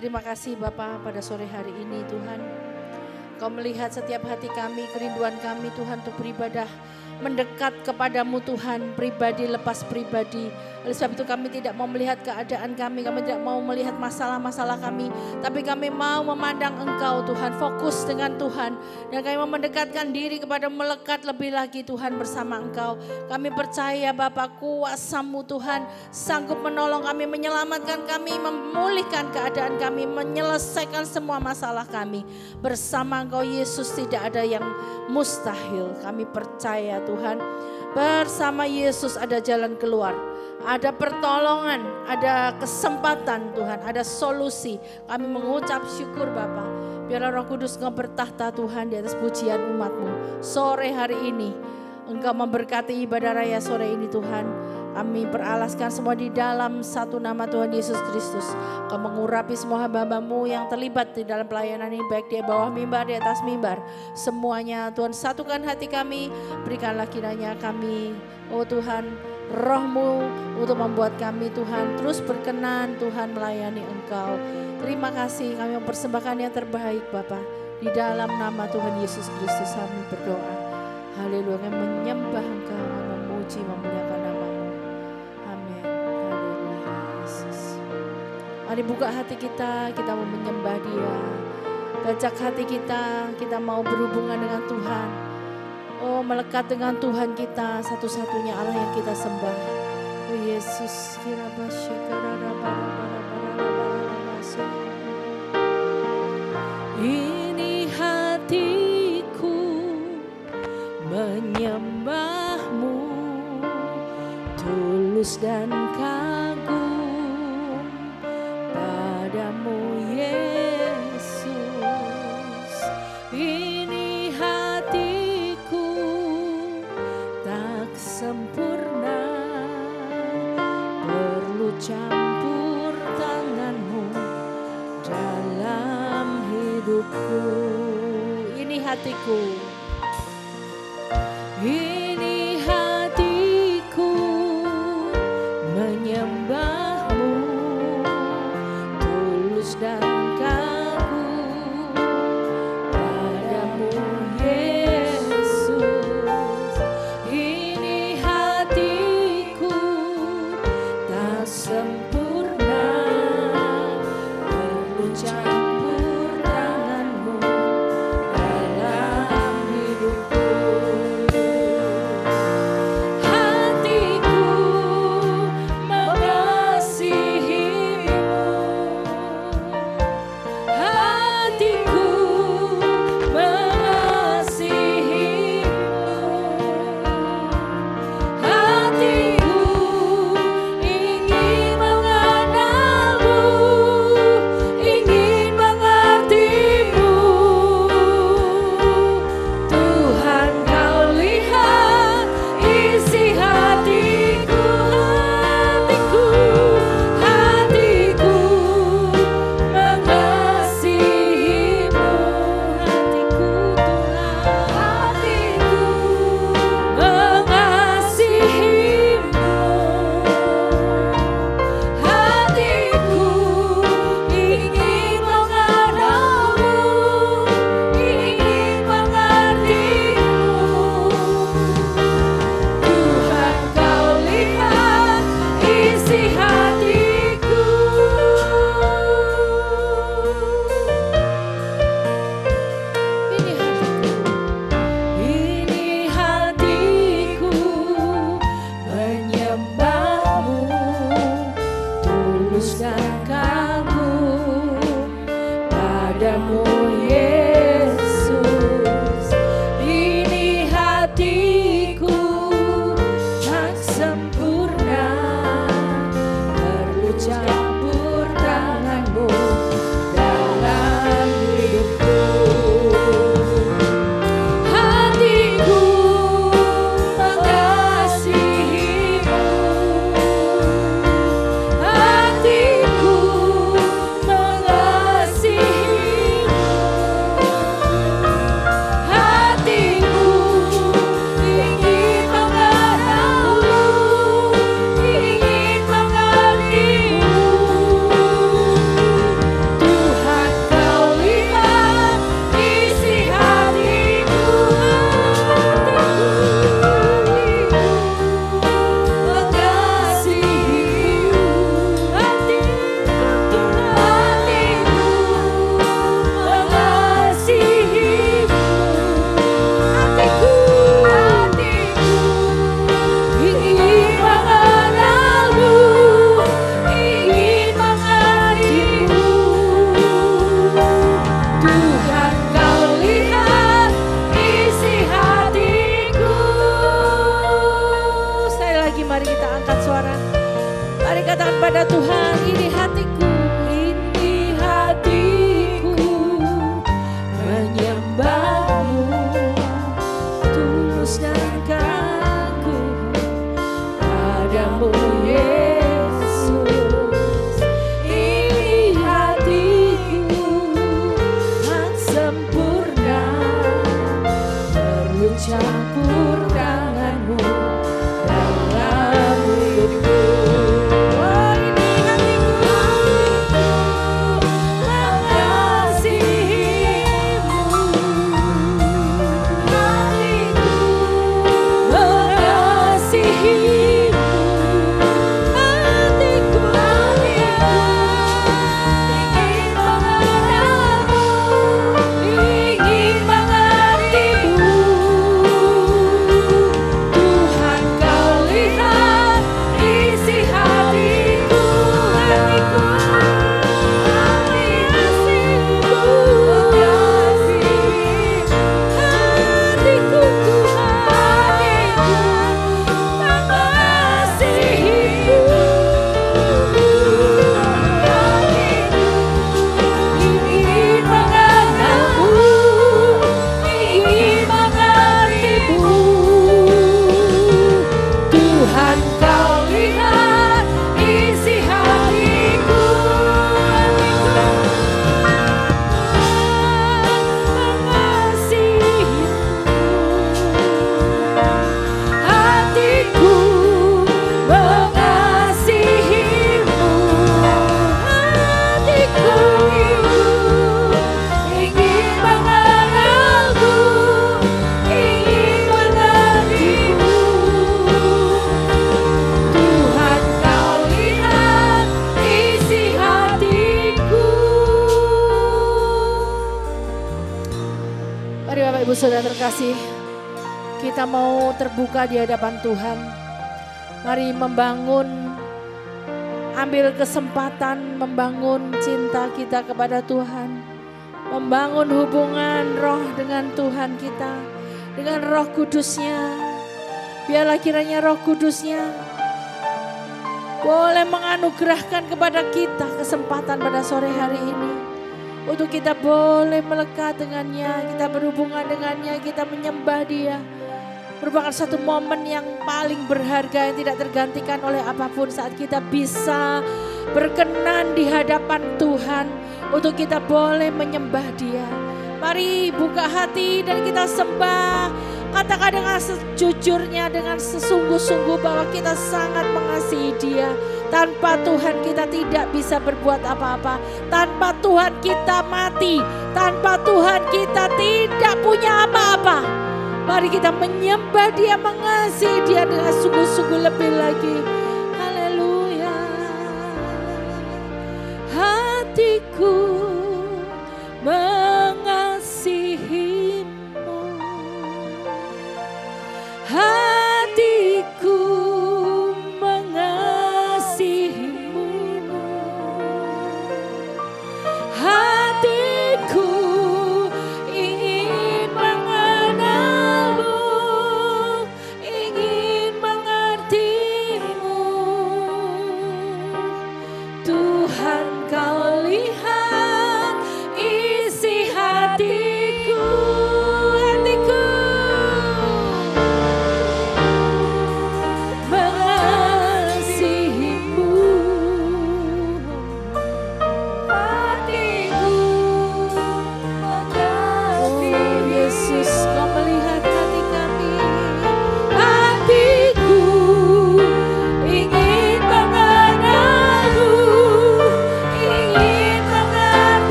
Terima kasih Bapa pada sore hari ini Tuhan. Kau melihat setiap hati kami, kerinduan kami Tuhan untuk beribadah, mendekat kepadamu Tuhan, pribadi lepas pribadi. Oleh sebab itu kami tidak mau melihat keadaan kami tidak mau melihat masalah-masalah kami, tapi kami mau memandang Engkau Tuhan, fokus dengan Tuhan. Dan kami mau mendekatkan diri kepada melekat lebih lagi Tuhan bersama Engkau. Kami percaya Bapa kuasa-Mu Tuhan sanggup menolong kami, menyelamatkan kami, memulihkan keadaan kami, menyelesaikan semua masalah kami. Bersama Engkau Yesus tidak ada yang mustahil. Kami percaya Tuhan, bersama Yesus ada jalan keluar, ada pertolongan, ada kesempatan Tuhan, ada solusi. Kami mengucap syukur Bapa. Biarlah Roh Kudus Engkau bertahta Tuhan di atas pujian umat-Mu. Sore hari ini Engkau memberkati ibadah raya sore ini Tuhan. Kami peralaskan semua di dalam satu nama Tuhan Yesus Kristus. Kau mengurapi semua hamba-Hamba-Mu yang terlibat di dalam pelayanan ini, baik di bawah mimbar, di atas mimbar. Semuanya Tuhan, satukan hati kami, berikanlah kiranya kami, oh Tuhan, Roh-Mu untuk membuat kami Tuhan terus berkenan Tuhan melayani Engkau. Terima kasih, kami mempersembahkan yang terbaik Bapa. Di dalam nama Tuhan Yesus Kristus kami berdoa. Haleluya, kami menyembah Engkau, memuji, memuliakan nama-Mu. Amin. Haleluya Yesus. Mari buka hati kita mau menyembah Dia. Bajak hati kita mau berhubungan dengan Tuhan. Oh, melekat dengan Tuhan kita, satu-satunya Allah yang kita sembah. Oh Yesus, ini hatiku menyembah-Mu, tulus dan kagum padamu Yesus. Ini hatiku tak sempurna, perlu campur tangan-Mu dalam hidupku. Ini hatiku, ini hatiku menyembah-Mu, tulus dan kagum padamu Yesus. Ini hatiku tak sempurna, perlu campur tangan-Mu dalam hidupku. Hatiku mengasihi-Mu, hatiku mengasihi-Mu, hatiku ingin mengenal-Mu, ingin Bapak Ibu Saudara terkasih, kita mau terbuka di hadapan Tuhan. Mari membangun, ambil kesempatan membangun cinta kita kepada Tuhan. Membangun hubungan roh dengan Tuhan kita, dengan Roh Kudusnya. Biarlah kiranya Roh Kudusnya boleh menganugerahkan kepada kita kesempatan pada sore hari ini. Untuk kita boleh melekat dengannya, kita berhubungan dengannya, kita menyembah Dia. Merupakan satu momen yang paling berharga yang tidak tergantikan oleh apapun saat kita bisa berkenan di hadapan Tuhan. Untuk kita boleh menyembah Dia. Mari buka hati dan kita sembah. Katakan dengan sejujurnya, dengan sesungguh-sungguh bahwa kita sangat mengasihi Dia. Tanpa Tuhan kita tidak bisa berbuat apa-apa. Tanpa Tuhan kita mati. Tanpa Tuhan kita tidak punya apa-apa. Mari kita menyembah Dia, mengasihi Dia dengan sungguh-sungguh lebih lagi. Haleluya. Hatiku mengasihimu. Hatiku mengasihimu. Hatiku ingin mengenalmu, ingin mengertimu. Tuhan, Kau lihat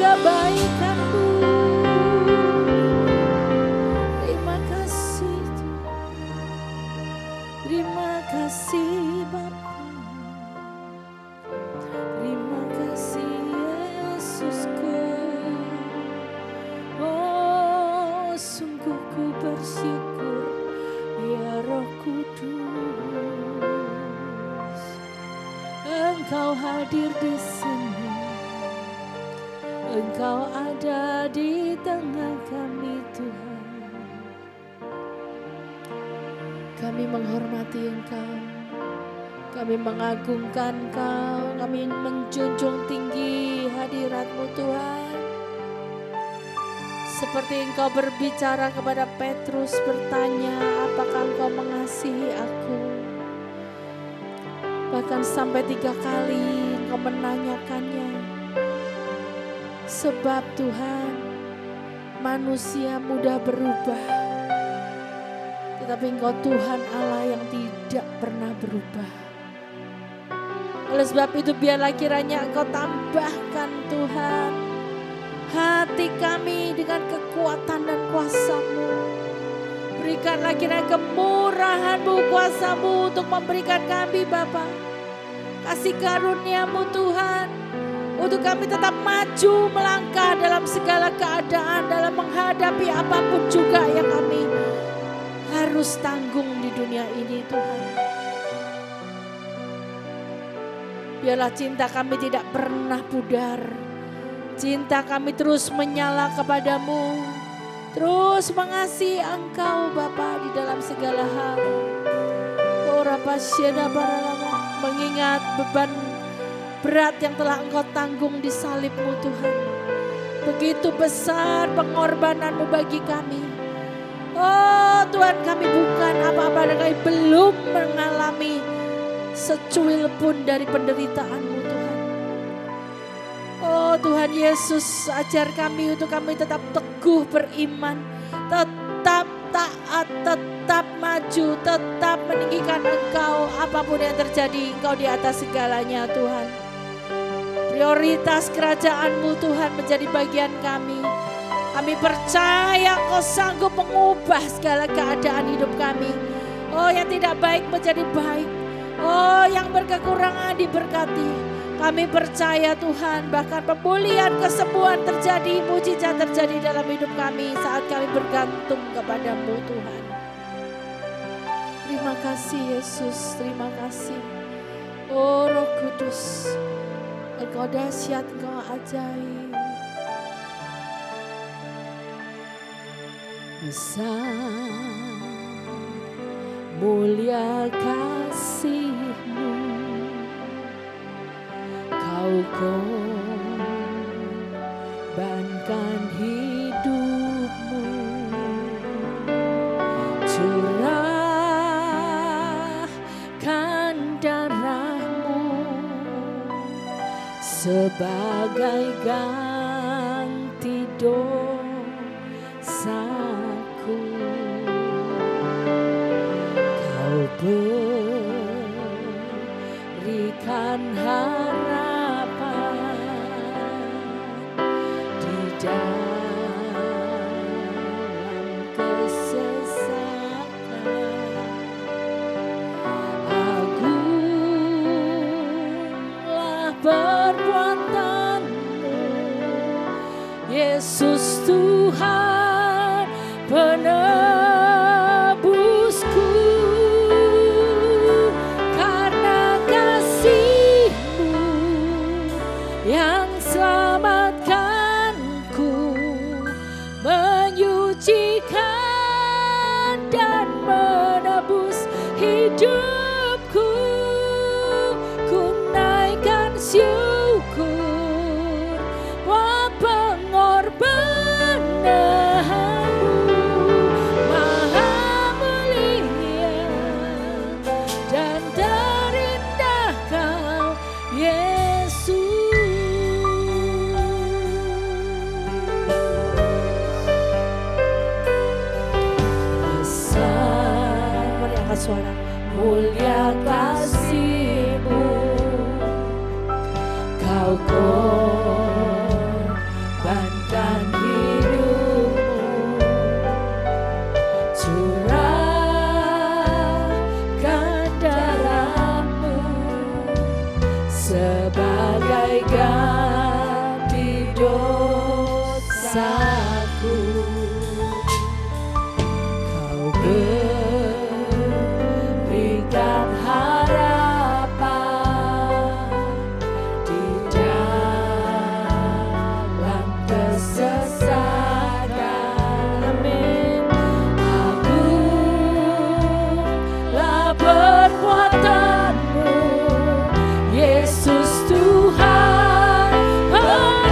kebaikan-Mu. Terima kasih Tuhan. Terima kasih Bapa. Terima kasih Yesusku. Oh, sungguh ku bersyukur ya Roh Kudus. Engkau hadir di sini. Engkau ada di tengah kami Tuhan. Kami menghormati Engkau. Kami mengagungkan Engkau. Kami menjunjung tinggi hadirat-Mu Tuhan. Seperti Engkau berbicara kepada Petrus bertanya, apakah Engkau mengasihi aku? Bahkan sampai 3 kali Engkau menanyakannya. Sebab Tuhan, manusia mudah berubah. Tetapi Engkau Tuhan Allah yang tidak pernah berubah. Oleh sebab itu biarlah kiranya Engkau tambahkan Tuhan hati kami dengan kekuatan dan kuasa-Mu. Berikanlah kiranya kemurahan-Mu, kuasa-Mu untuk memberikan kami Bapa. Kasih karunia-Mu Tuhan. Untuk kami tetap maju melangkah dalam segala keadaan. Dalam menghadapi apapun juga yang kami harus tanggung di dunia ini Tuhan. Biarlah cinta kami tidak pernah pudar. Cinta kami terus menyala kepadamu. Terus mengasihi Engkau Bapa di dalam segala hal. Mengingat beban berat yang telah Engkau tanggung di salib-Mu Tuhan. Begitu besar pengorbanan-Mu bagi kami. Oh Tuhan, kami bukan apa-apa dan kami belum mengalami secuil pun dari penderitaan-Mu Tuhan. Oh Tuhan Yesus, ajar kami untuk kami tetap teguh beriman. Tetap taat, tetap maju, tetap meninggikan Engkau. Apapun yang terjadi, Engkau di atas segalanya Tuhan. Prioritas kerajaan-Mu Tuhan menjadi bagian kami. Kami percaya Engkau sanggup mengubah segala keadaan hidup kami. Oh yang tidak baik menjadi baik. Oh yang berkekurangan diberkati. Kami percaya Tuhan, bahkan pemulihan, kesembuhan terjadi, mujizat terjadi dalam hidup kami saat kami bergantung kepada-Mu Tuhan. Terima kasih Yesus, terima kasih. Oh Roh Kudus, Engkau dahsyat, Engkau ajaib. Besar, mulia kasih-Mu, Kau korbankan hidup-Mu, curahkan darah-Mu sebagai ganti dosaku. Kau berikan harapan di dalam kesesakan. Agunglah perbuatan-Mu, Yesus Tuhan penebusku. Karena kasih-Mu yang selamatkanku, menyucikan dan menebus hidupku. Ku naikkan syukur buat pengorbanan-Mu, Maha mulia dan terindah Kau Yesus. Besar, mari angkat suara. Mulia kasih-Mu, Kau korbankan pusatku. Kau berikan harapan di dalam kesesakan. Amin. Agunglah perbuatanmu, Yesus Tuhan penebusku.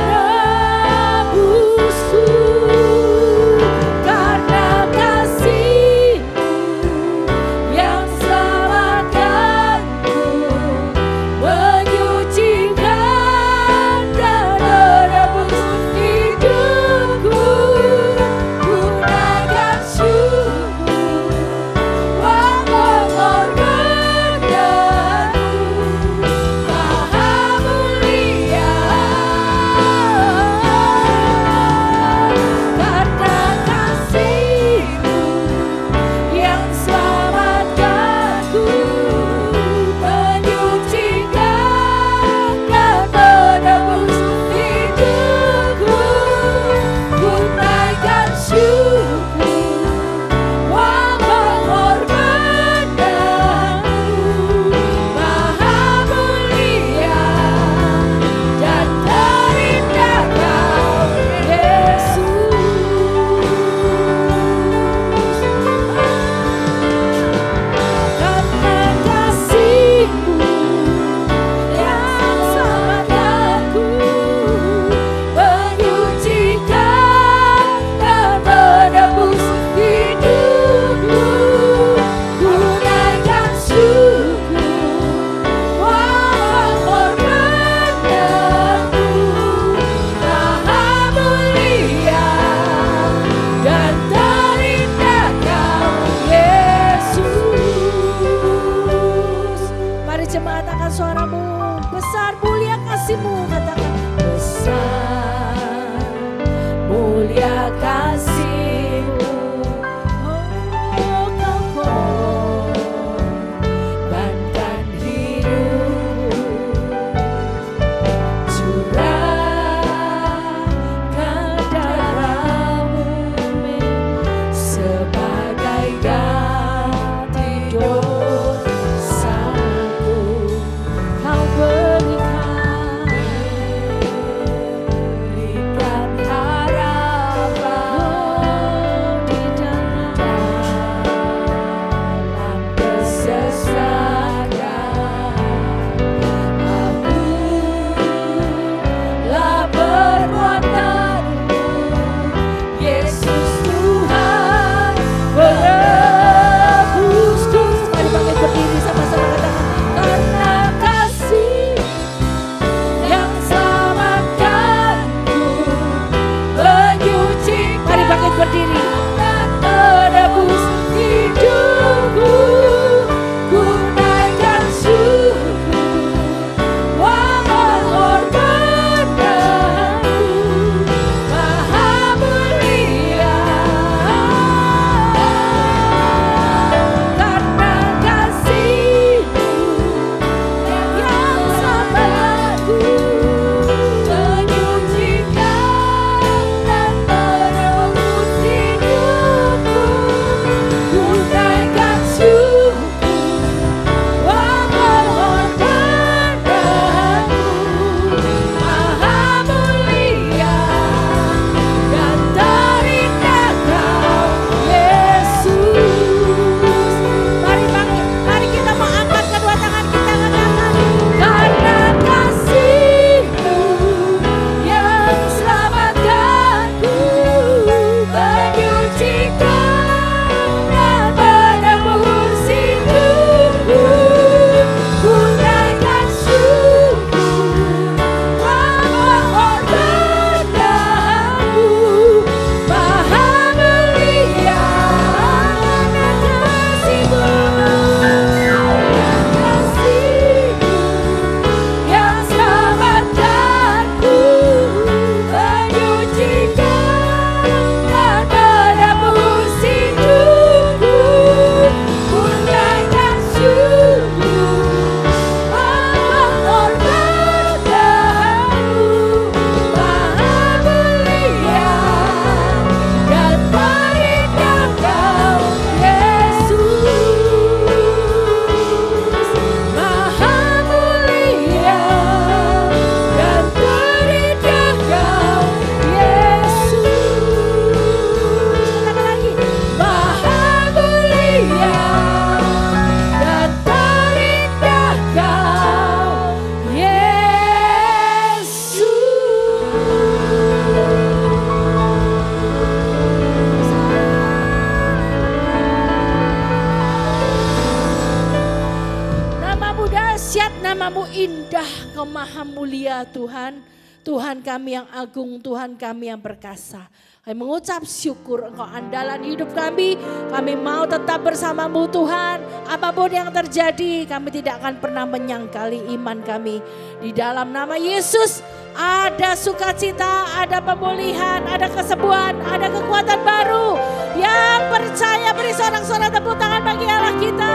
Namamu indah, Engkau maha mulia Tuhan. Tuhan kami yang agung, Tuhan kami yang perkasa. Kami mengucap syukur Engkau andalan hidup kami. Kami mau tetap bersamamu Tuhan. Apapun yang terjadi kami tidak akan pernah menyangkali iman kami. Di dalam nama Yesus ada sukacita, ada pemulihan, ada kesembuhan, ada kekuatan baru. Yang percaya beri sorak-sorai tepuk tangan bagi Allah kita.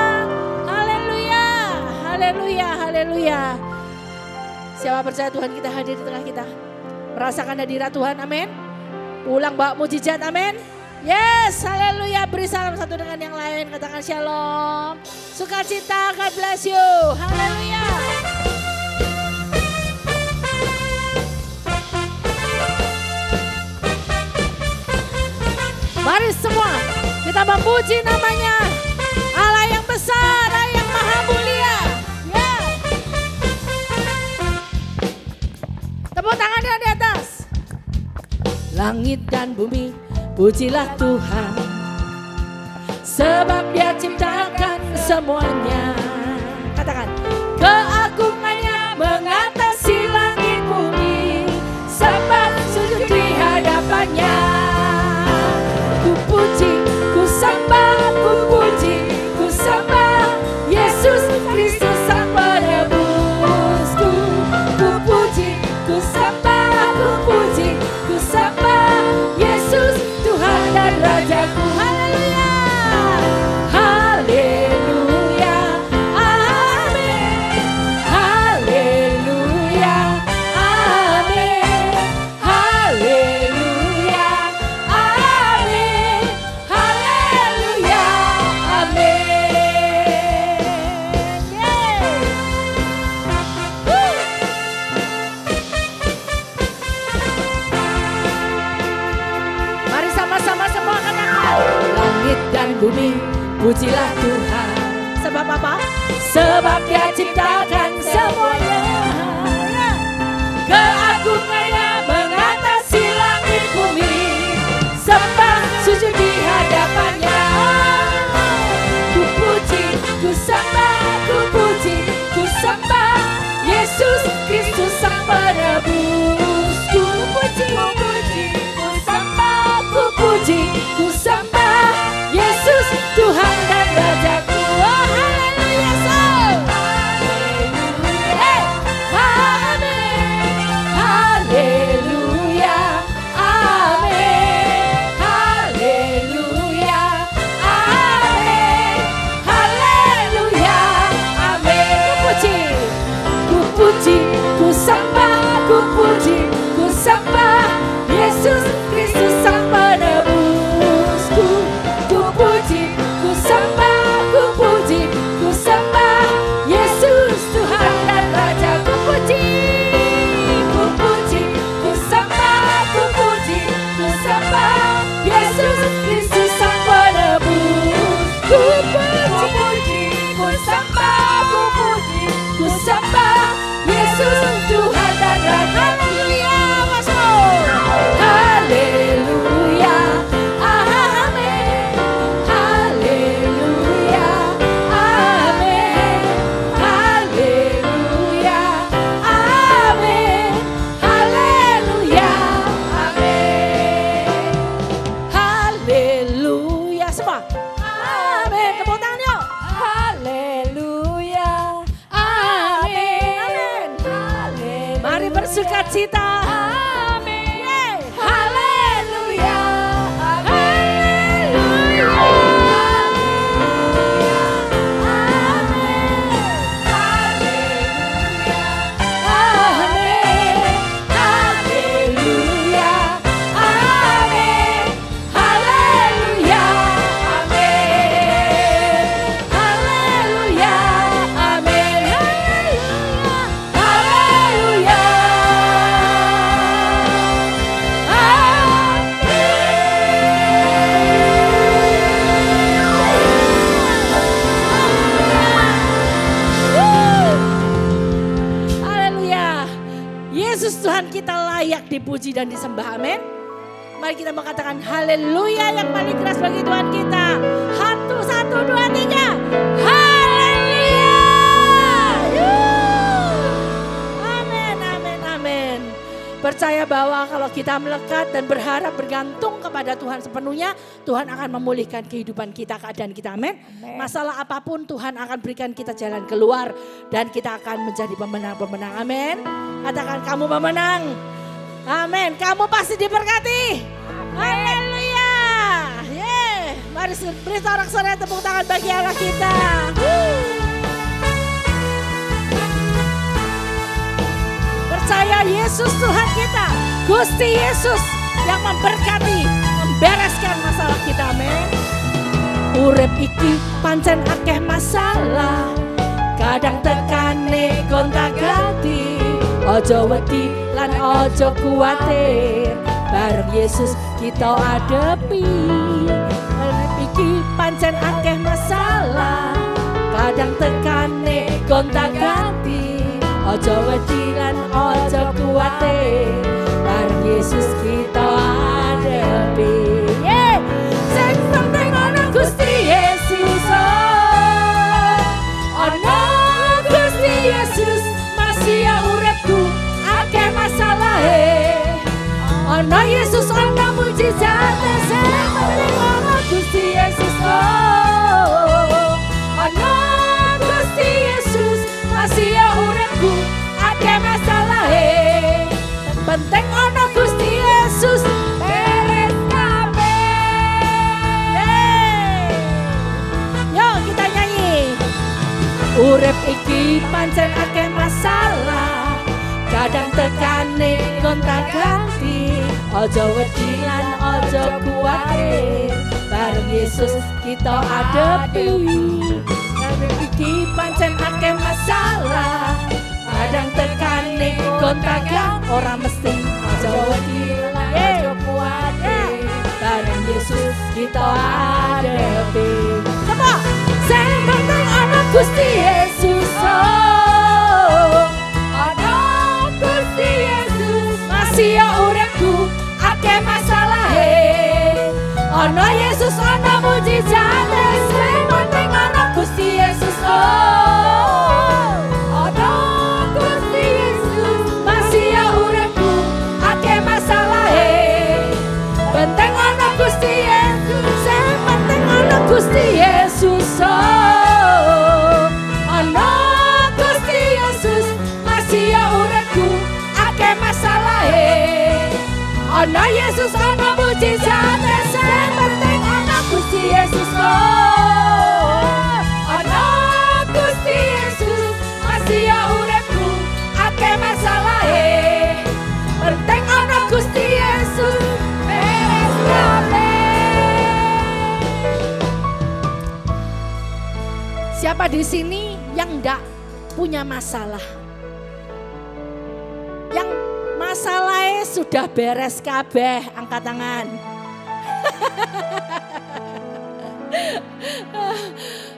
Haleluya, haleluya, haleluya. Siapa percaya Tuhan kita hadir di tengah kita. Merasakan hadirat Tuhan, amin. Pulang bawa mujizat, amin. Yes, haleluya. Beri salam satu dengan yang lain. Katakan shalom. Sukacita, God bless you. Haleluya. Mari semua kita memuji namanya. Allah yang besar, Allah yang maha mulia. Yeah. Tepuk tangannya di atas. Langit dan bumi, pujilah Tuhan, sebab Dia ciptakan semuanya. Katakan, keagungannya mengatasi langit bumi, sebab sujud di hadapannya. Ku puji, ku sembah, ku puji, ku sembah Yesus Kristus Sang Penebusku. Ku puji, ku sembah, ku puji, ku sembah Yesus Tuhan dan Rajaku. Haleluya, haleluya, amin, haleluya, amin, haleluya, amin, haleluya, amin. Mari sama-sama semua katakan, langit dan bumi pujilah Tuhan. Sebab apa? Sebab Dia ciptakan semuanya. Keagungannya mengatasi langit bumi, sembah sujud di hadapannya. Ku puji, ku sembah, ku puji, ku sembah Yesus Kristus Sang Penebusku. Ku puji, ku puji, ku sembah, ku puji, ku sembah Yesus Tuhan dan Rajaku. Oh, haleluya, haleluya, amin, haleluya, amin, haleluya, amin, haleluya, amin. Ku puji, ku sembah, ku puji, ku sembah Yesus Kristus Sang Penebusku. Ku puji, ku sembah, ku puji, ku sembah Yesus Tuhan dan Raja. Ku puji, ku puji, ku sembah, ku puji, ku sembah Yesus Kristus Sang Penebus. Ku puji, ku sembah, ku puji, ku sembah Yesus Tuhan dan Raja. Haleluya, masuk. Haleluya, amin, haleluya, amin, haleluya, amin, haleluya, amin, haleluya. Semua, amin. Tepuk tangan yuk. Haleluya, amin, amin, haleluya. Mari bersukacita. Amin. Haleluya, haleluya, amin, haleluya, amin, haleluya, amin, haleluya, amin, haleluya, haleluya. Yesus Tuhan kita layak dipuji dan disembah, amin. Mari kita mengatakan haleluya yang paling keras bagi Tuhan kita. Satu, dua, tiga. Haleluya. Percaya bahwa kalau kita melekat dan berharap bergantung kepada Tuhan sepenuhnya, Tuhan akan memulihkan kehidupan kita, keadaan kita. Amin. Masalah apapun Tuhan akan berikan kita jalan keluar dan kita akan menjadi pemenang-pemenang. Amin. Katakan kamu pemenang. Amin. Kamu pasti diberkati. Haleluya. Mari beri sorak-sorai tepuk tangan bagi Allah kita. Percaya Yesus Tuhan kita, Gusti Yesus yang memberkati, membereskan masalah kita. Amin. Urip iki pancen akeh masalah, kadang tekane gonta-ganti. Ojo wedi lan ojo kuwatir, bareng Yesus kita adepi. Urip iki pancen akeh masalah, kadang tekane gonta-ganti. Ojo wedi lan ojo kuwatir, bareng Yesus kita adepi. Sing penting ana Gusti Yesus, ana Gusti Yesus, masih uripku akeh masalahe. Ana Yesus ana mujizat, sing penting ana Gusti Yesus, ana Gusti Yesus, masih uripku akeh masalahe. Penting ana Gusti Yesus, beres kabeh. Yo kita nyanyi. Urip iki pancen akeh masalah, kadang tekane gonta-ganti. Ojo wedi lan ojo kuwatir, bareng Yesus kita adepi. Urip iki pancen akeh masalah, kadang tekane gonta-ganti. Ora mesti ojo wedi lan ojo kuwatir, bareng Yesus kita adepi. Coba sing penting ana Gusti Yesus, ana Gusti Yesus, masih uripku akeh masalahe. Ana Yesus ana mujizat, sing penting ana Gusti Yesus, ana Gusti Yesus, masih uripku akeh masalahe. Penting ana Gusti Yesus, sing penting ana Gusti Yesus, ana Gusti Yesus, masih uripku akeh masalahe. Ana Yesus ana mujizat, sing penting ana Gusti Yesus, ana Gusti Yesus, masih uripku akeh masalahe. Penting ana Gusti Yesus, beres kabeh. Siapa di sini yang enggak punya masalah? Yang masalahnya sudah beres kabeh, angkat tangan.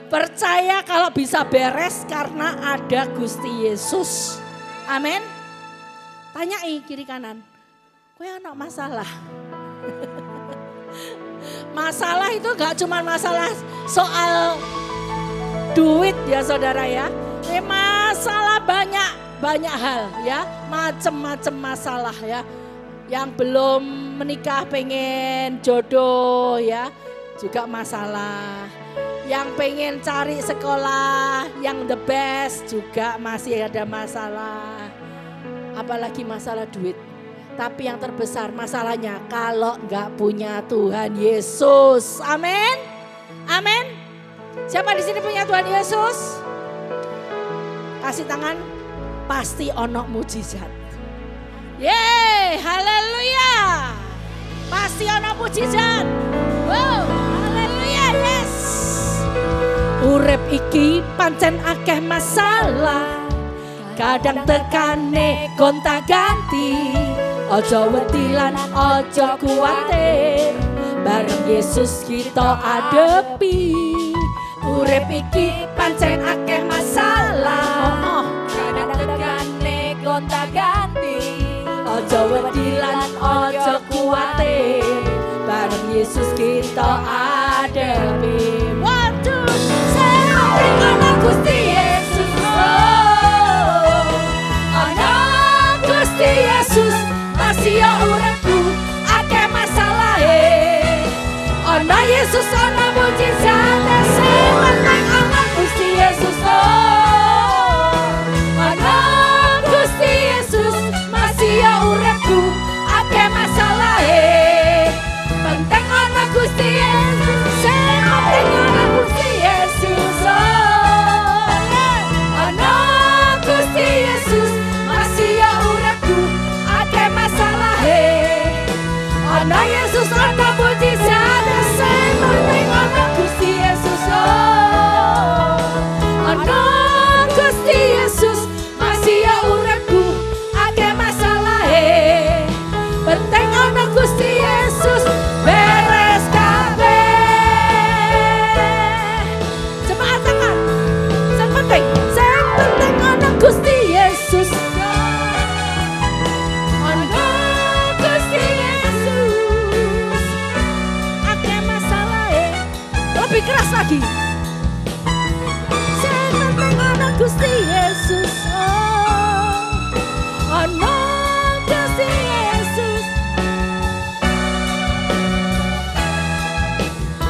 Percaya kalau bisa beres karena ada Gusti Yesus. Amin. Tanyai kiri kanan, kowe ana masalah? Masalah itu gak cuma masalah soal duit ya saudara ya. Ini masalah banyak hal ya, macem-macem masalah ya. Yang belum menikah pengen jodoh ya, juga masalah. Yang pengen cari sekolah yang the best juga masih ada masalah. Apalagi masalah duit. Tapi yang terbesar masalahnya kalau nggak punya Tuhan Yesus. Amin. Amin. Siapa di sini punya Tuhan Yesus? Kasih tangan. Pasti ono mujizat. Yeay, haleluya. Pasti ono mujizat. Wow, haleluya, yes. Urip iki pancen akeh masalah, kadang tekane gonta-ganti. Ojo wedi lan ojo kuwatir, bareng Yesus kita adepi. Urip iki pancen akeh masalah, kadang tekane gonta-ganti. Ojo wedi lan ojo kuwatir, bareng Yesus kita adepi. Waduh, sing ana Gusti Yesus, ana Gusti Yesus, Yesus ana mujizat sing penting ana Gusti Yesus ana Gusti Yesus masih ya uripku akeh masalahe penting ana Gusti Yesus sing penting ana Gusti Yesus ana Gusti Yesus masih ya uripku akeh masalahe ana Yesus ana mujizat sing penting ana Gusti Yesus ana Gusti Yesus masih ya uripku akeh masalahe penting ana Gusti Yesus beres kabeh jemaat tangan sing penting ana Gusti Yesus ana Gusti Yesus akeh masalahe lebih keras lagi sing penting ana Gusti Yesus ana Gusti Yesus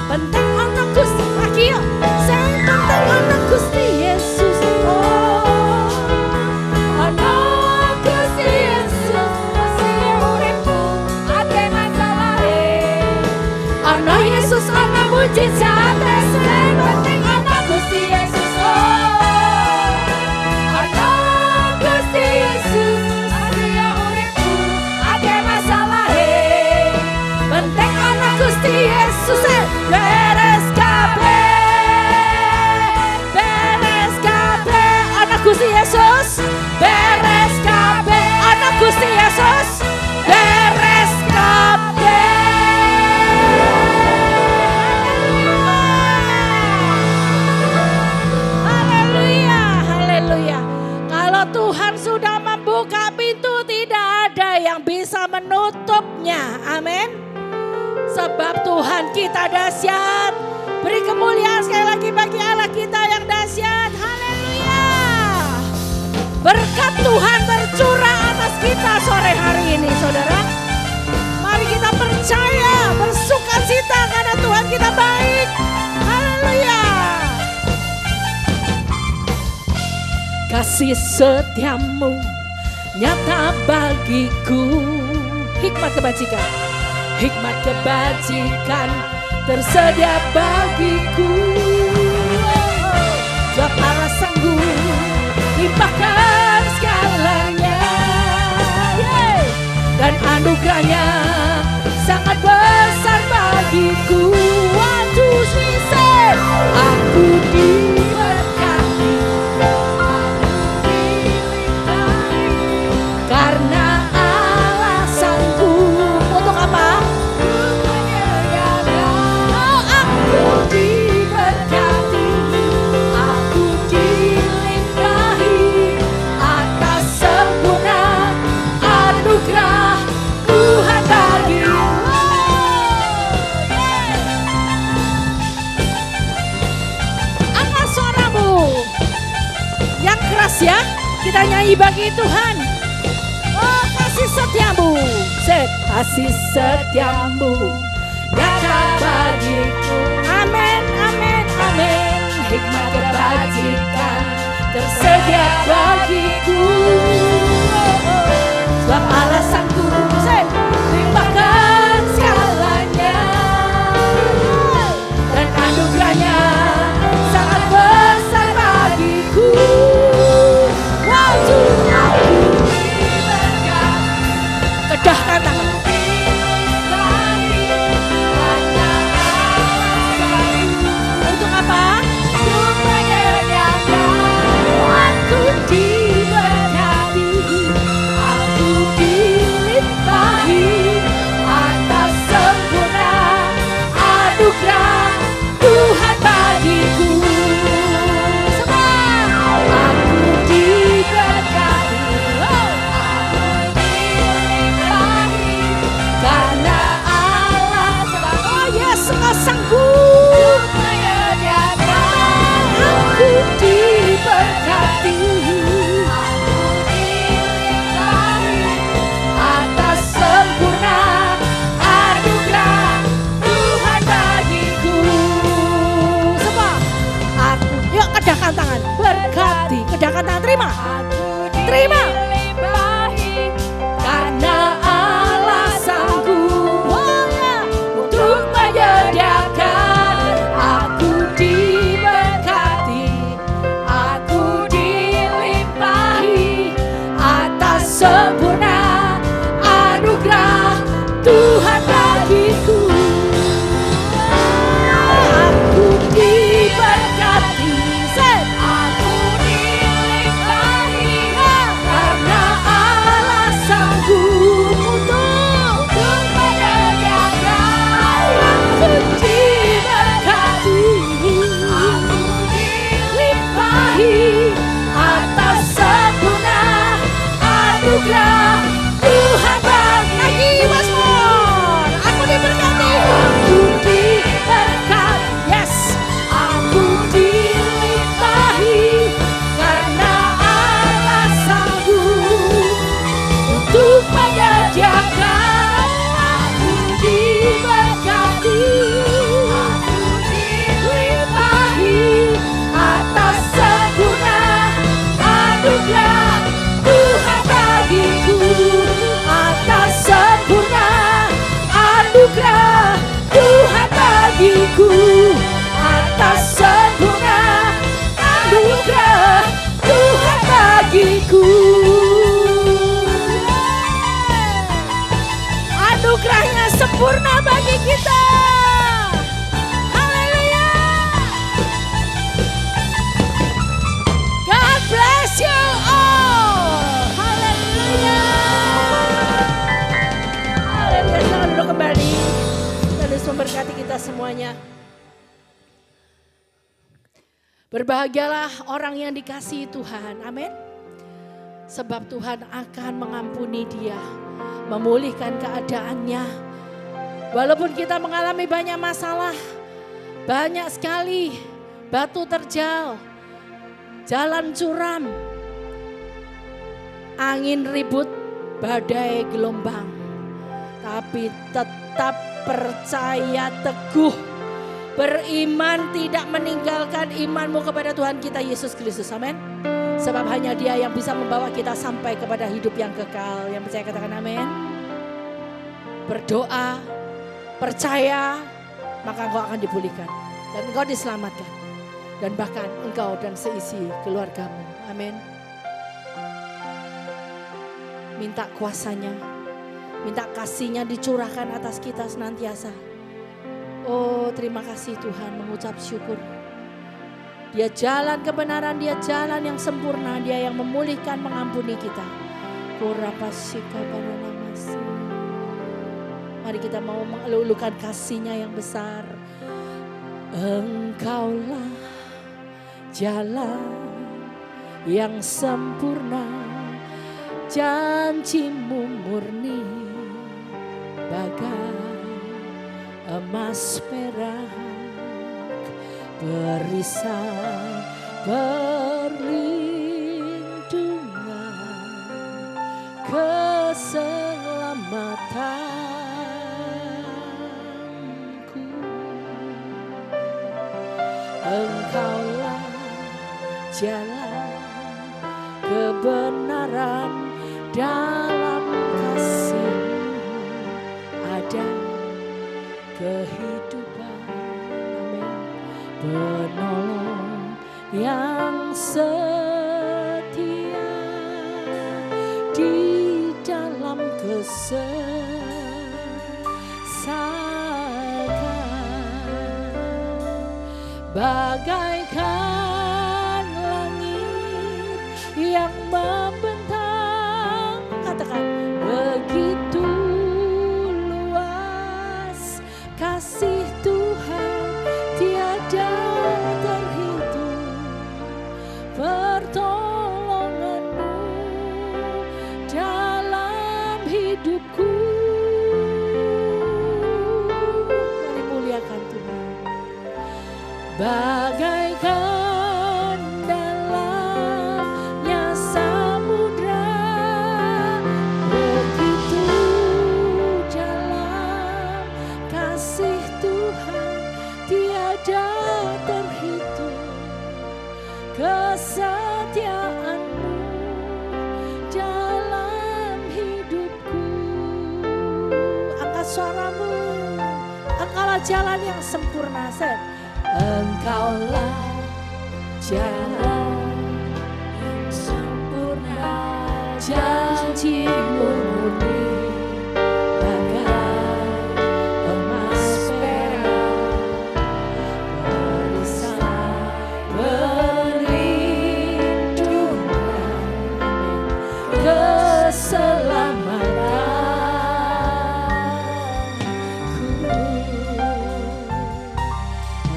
penting ana Gusti lagi ya sing penting ana Gusti Yesus ana Gusti Yesus masih uripku akeh masalahe ana Yesus ana mujizat sing penting ana Gusti Yesus ana Gusti Yesus masih uripku akeh masalahe penting ana Gusti Yesus beres kabeh ana Gusti Yesus beres kabeh ana Gusti Yesus beres kabeh haleluya haleluya kalau Tuhan sudah membuka pintu tidak ada yang bisa menutupnya amin sebab Tuhan kita dahsyat. Beri kemuliaan sekali lagi bagi Allah kita yang dahsyat. Haleluya. Berkat Tuhan bercurah atas kita sore hari ini saudara. Mari kita percaya, bersukacita karena Tuhan kita baik. Haleluya. Kasih setiamu nyata bagiku. Hikmat kebajikan. Hikmat kebajikan tersedia bagiku. Sebab Allah sanggup limpahkan segalanya, dan anugerahnya sangat besar bagiku. Waktu selesai aku diberkati, karena Allah sanggup untuk apa? Ya, kita nyanyi bagi Tuhan. Oh, kasih setiamu, kasih setiamu nyata bagiku. Amin, amin, amin. Hikmat kebajikan tersedia bagiku. Sebab Allah sanggup limpahkan segalanya, dan anugerahnya sangat besar bagiku. Kedahkan tangan. Untuk apa? Supaya aku diberkati. bagiku atas sempurna anugerah Tuhan bagiku. Anugerahnya sempurna bagi kita. Haleluya. God bless you all. Haleluya. Haleluya. Silakan duduk kembali. Tuhan Yesus memberkati kita semuanya. Berbahagialah orang yang dikasihi Tuhan. Amin. Sebab Tuhan akan mengampuni dia, memulihkan keadaannya. Walaupun kita mengalami banyak masalah, banyak sekali batu terjal, jalan curam, angin ribut, badai gelombang. Tapi tetap percaya teguh, beriman, tidak meninggalkan imanmu kepada Tuhan kita Yesus Kristus. Amin. Sebab hanya Dia yang bisa membawa kita sampai kepada hidup yang kekal. Yang percaya katakan amin. Berdoa, percaya, maka engkau akan dipulihkan. Dan engkau diselamatkan. Dan bahkan engkau dan seisi keluargamu. Amin. Minta kuasanya, minta kasih-Nya dicurahkan atas kita senantiasa. Oh, terima kasih Tuhan, mengucap syukur. Dia jalan kebenaran, dia jalan yang sempurna, dia yang memulihkan, mengampuni kita. Mari kita mau mengelulukan kasih-Nya yang besar. Engkaulah jalan yang sempurna, janji-Mu murni bagai emas perak, perisai perlindungan, keselamatanku. Engkaulah jalan kebenaran, dalam kasih-Mu ada kehidupan. Amin. Penolong yang setia di dalam kesesakan, bagaikan langit yang membentang. Katakan, begitu luas kasih Tuhan, tiada terhitung. Pertolongan-Mu dalam hidupku. Mari muliakan Tuhan. Bagaikan dalamnya samudra, begitu dalam kasih Tuhan, tiada terhitung. Kesetiaan-Mu dalam hidupku. Angkat suaramu. Engkaulah jalan yang sempurna. Engkaulah jalan yang sempurna, janji-Mu murni bagai emas perak, perisai perlindungan, keselamatanku.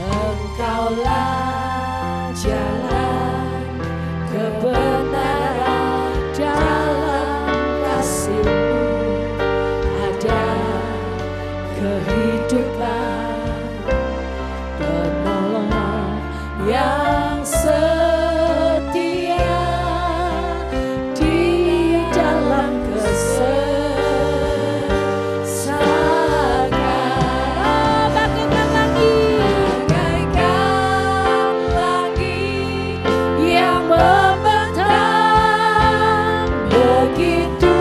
Engkaulah jalan kebenaran, dalam kasih-Mu ada kehidupan. Penolong yang setia di dalam kesesakan, bagaikan langit yang membentang, begitu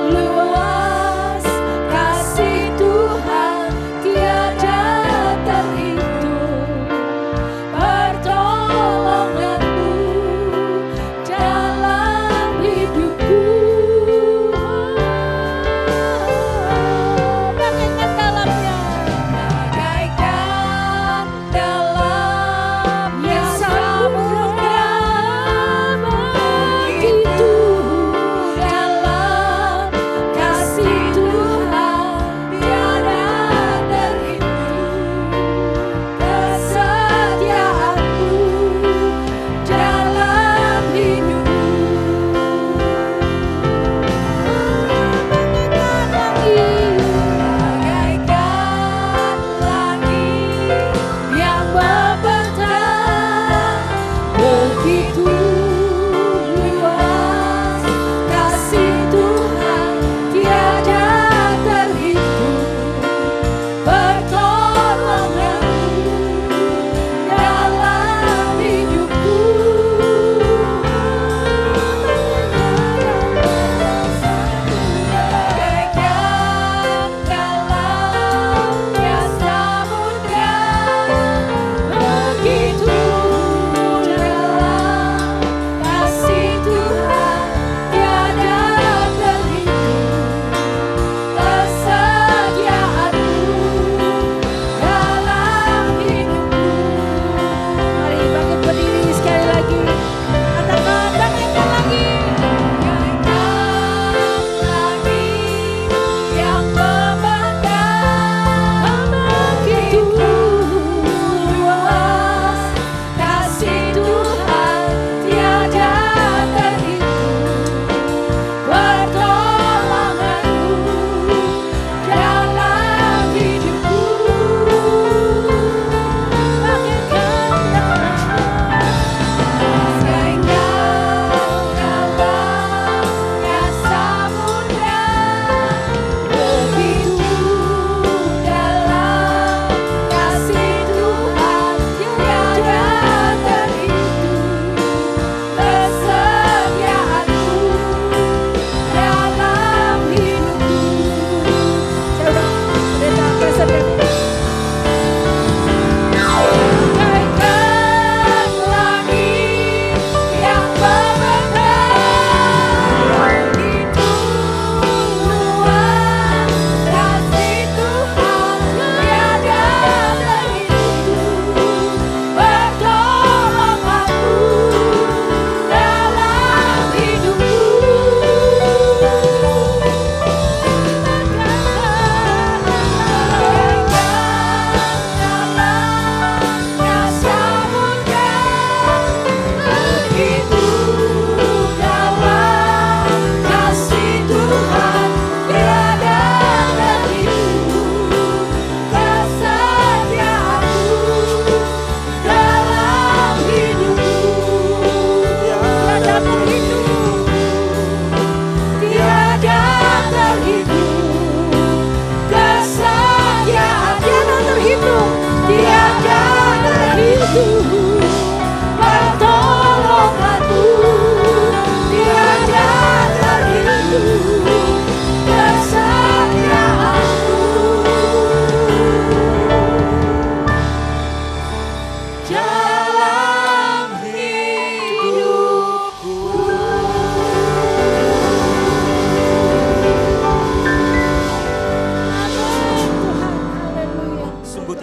luas kasih Tuhan,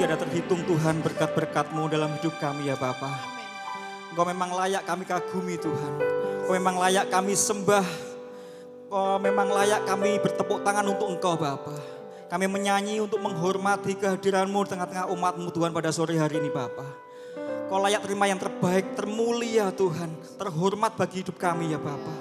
tiada terhitung Tuhan berkat-berkat-Mu dalam hidup kami ya Bapa. Engkau memang layak kami kagumi Tuhan. Engkau memang layak kami sembah. Engkau memang layak kami bertepuk tangan untuk Engkau Bapa. Kami menyanyi untuk menghormati kehadiran-Mu di tengah-tengah umat-Mu Tuhan pada sore hari ini Bapa. Kau layak terima yang terbaik, termulia Tuhan, terhormat bagi hidup kami ya Bapa.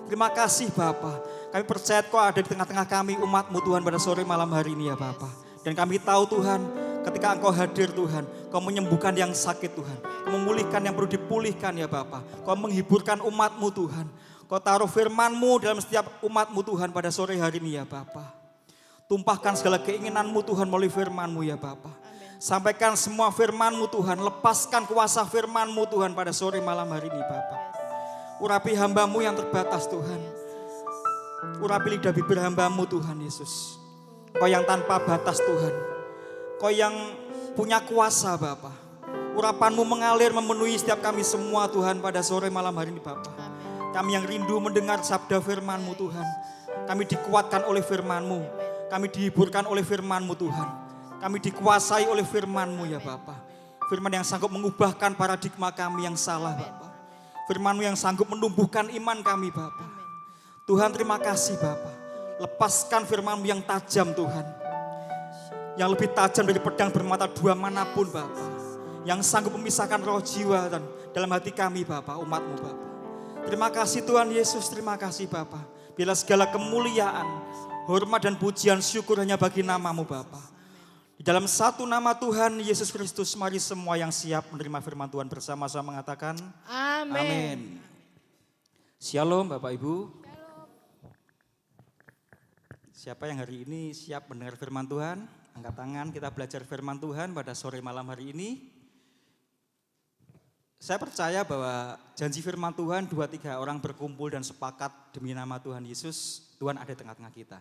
Terima kasih Bapa. Kami percaya Kau ada di tengah-tengah kami umat-Mu Tuhan pada sore malam hari ini ya Bapa. Dan kami tahu Tuhan, ketika Engkau hadir Tuhan, Kau menyembuhkan yang sakit Tuhan. Kau memulihkan yang perlu dipulihkan ya Bapa. Kau menghiburkan umat-Mu Tuhan. Kau taruh firman-Mu dalam setiap umat-Mu Tuhan pada sore hari ini ya Bapa. Tumpahkan segala keinginan-Mu Tuhan melalui firman-Mu ya Bapa. Sampaikan semua firman-Mu Tuhan. Lepaskan kuasa firman-Mu Tuhan pada sore malam hari ini Bapa. Urapi hamba-Mu yang terbatas Tuhan. Urapi lidah bibir hamba-Mu Tuhan Yesus. Kau yang tanpa batas Tuhan. Kau yang punya kuasa Bapa. Urapan-Mu mengalir memenuhi setiap kami semua Tuhan pada sore malam hari ini Bapa. Kami yang rindu mendengar sabda firman-Mu Tuhan. Kami dikuatkan oleh firman-Mu. Kami dihiburkan oleh firman-Mu Tuhan. Kami dikuasai oleh firman-Mu ya Bapa. Firman yang sanggup mengubahkan paradigma kami yang salah Bapa. Firman-Mu yang sanggup menumbuhkan iman kami Bapa. Tuhan terima kasih Bapa. Lepaskan firman-Mu yang tajam Tuhan. Yang lebih tajam dari pedang bermata dua manapun Bapa. Yang sanggup memisahkan roh jiwa dan dalam hati kami Bapa, umat-Mu Bapa. Terima kasih Tuhan Yesus, terima kasih Bapa. Bila segala kemuliaan, hormat dan pujian syukur hanya bagi nama-Mu Bapa. Di dalam satu nama Tuhan Yesus Kristus, mari semua yang siap menerima firman Tuhan bersama-sama mengatakan Amin. Amin. Shalom Bapak Ibu. Siapa yang hari ini siap mendengar firman Tuhan? Angkat tangan, kita belajar firman Tuhan pada sore malam hari ini. Saya percaya bahwa janji firman Tuhan 2-3 orang berkumpul dan sepakat demi nama Tuhan Yesus, Tuhan ada di tengah-tengah kita.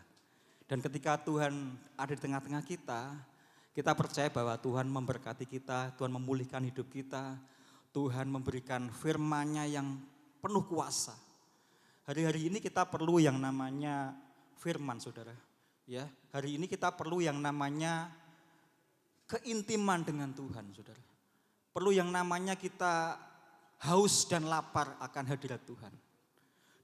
Dan ketika Tuhan ada di tengah-tengah kita percaya bahwa Tuhan memberkati kita, Tuhan memulihkan hidup kita, Tuhan memberikan firman-Nya yang penuh kuasa. Hari-hari ini kita perlu yang namanya firman saudara. Ya, hari ini kita perlu yang namanya keintiman dengan Tuhan saudara. Perlu yang namanya kita haus dan lapar akan hadirat Tuhan.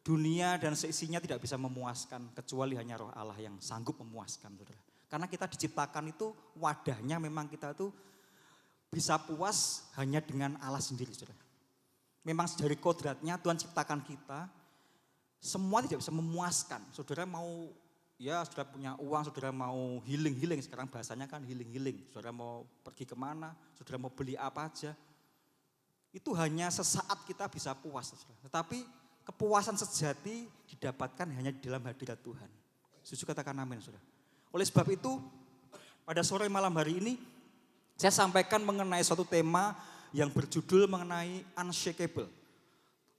Dunia dan seisinya tidak bisa memuaskan kecuali hanya roh Allah yang sanggup memuaskan saudara. Karena kita diciptakan itu wadahnya memang kita itu bisa puas hanya dengan Allah sendiri saudara. Memang dari kodratnya Tuhan ciptakan kita, semua tidak bisa memuaskan. Saudara mau, ya saudara punya uang, saudara mau healing, sekarang bahasanya kan healing. Saudara mau pergi kemana, saudara mau beli apa aja. Itu hanya sesaat kita bisa puas saudara. Tetapi kepuasan sejati didapatkan hanya di dalam hadirat Tuhan. Setuju katakan amin saudara. Oleh sebab itu, pada sore malam hari ini, saya sampaikan mengenai suatu tema yang berjudul mengenai unshakable.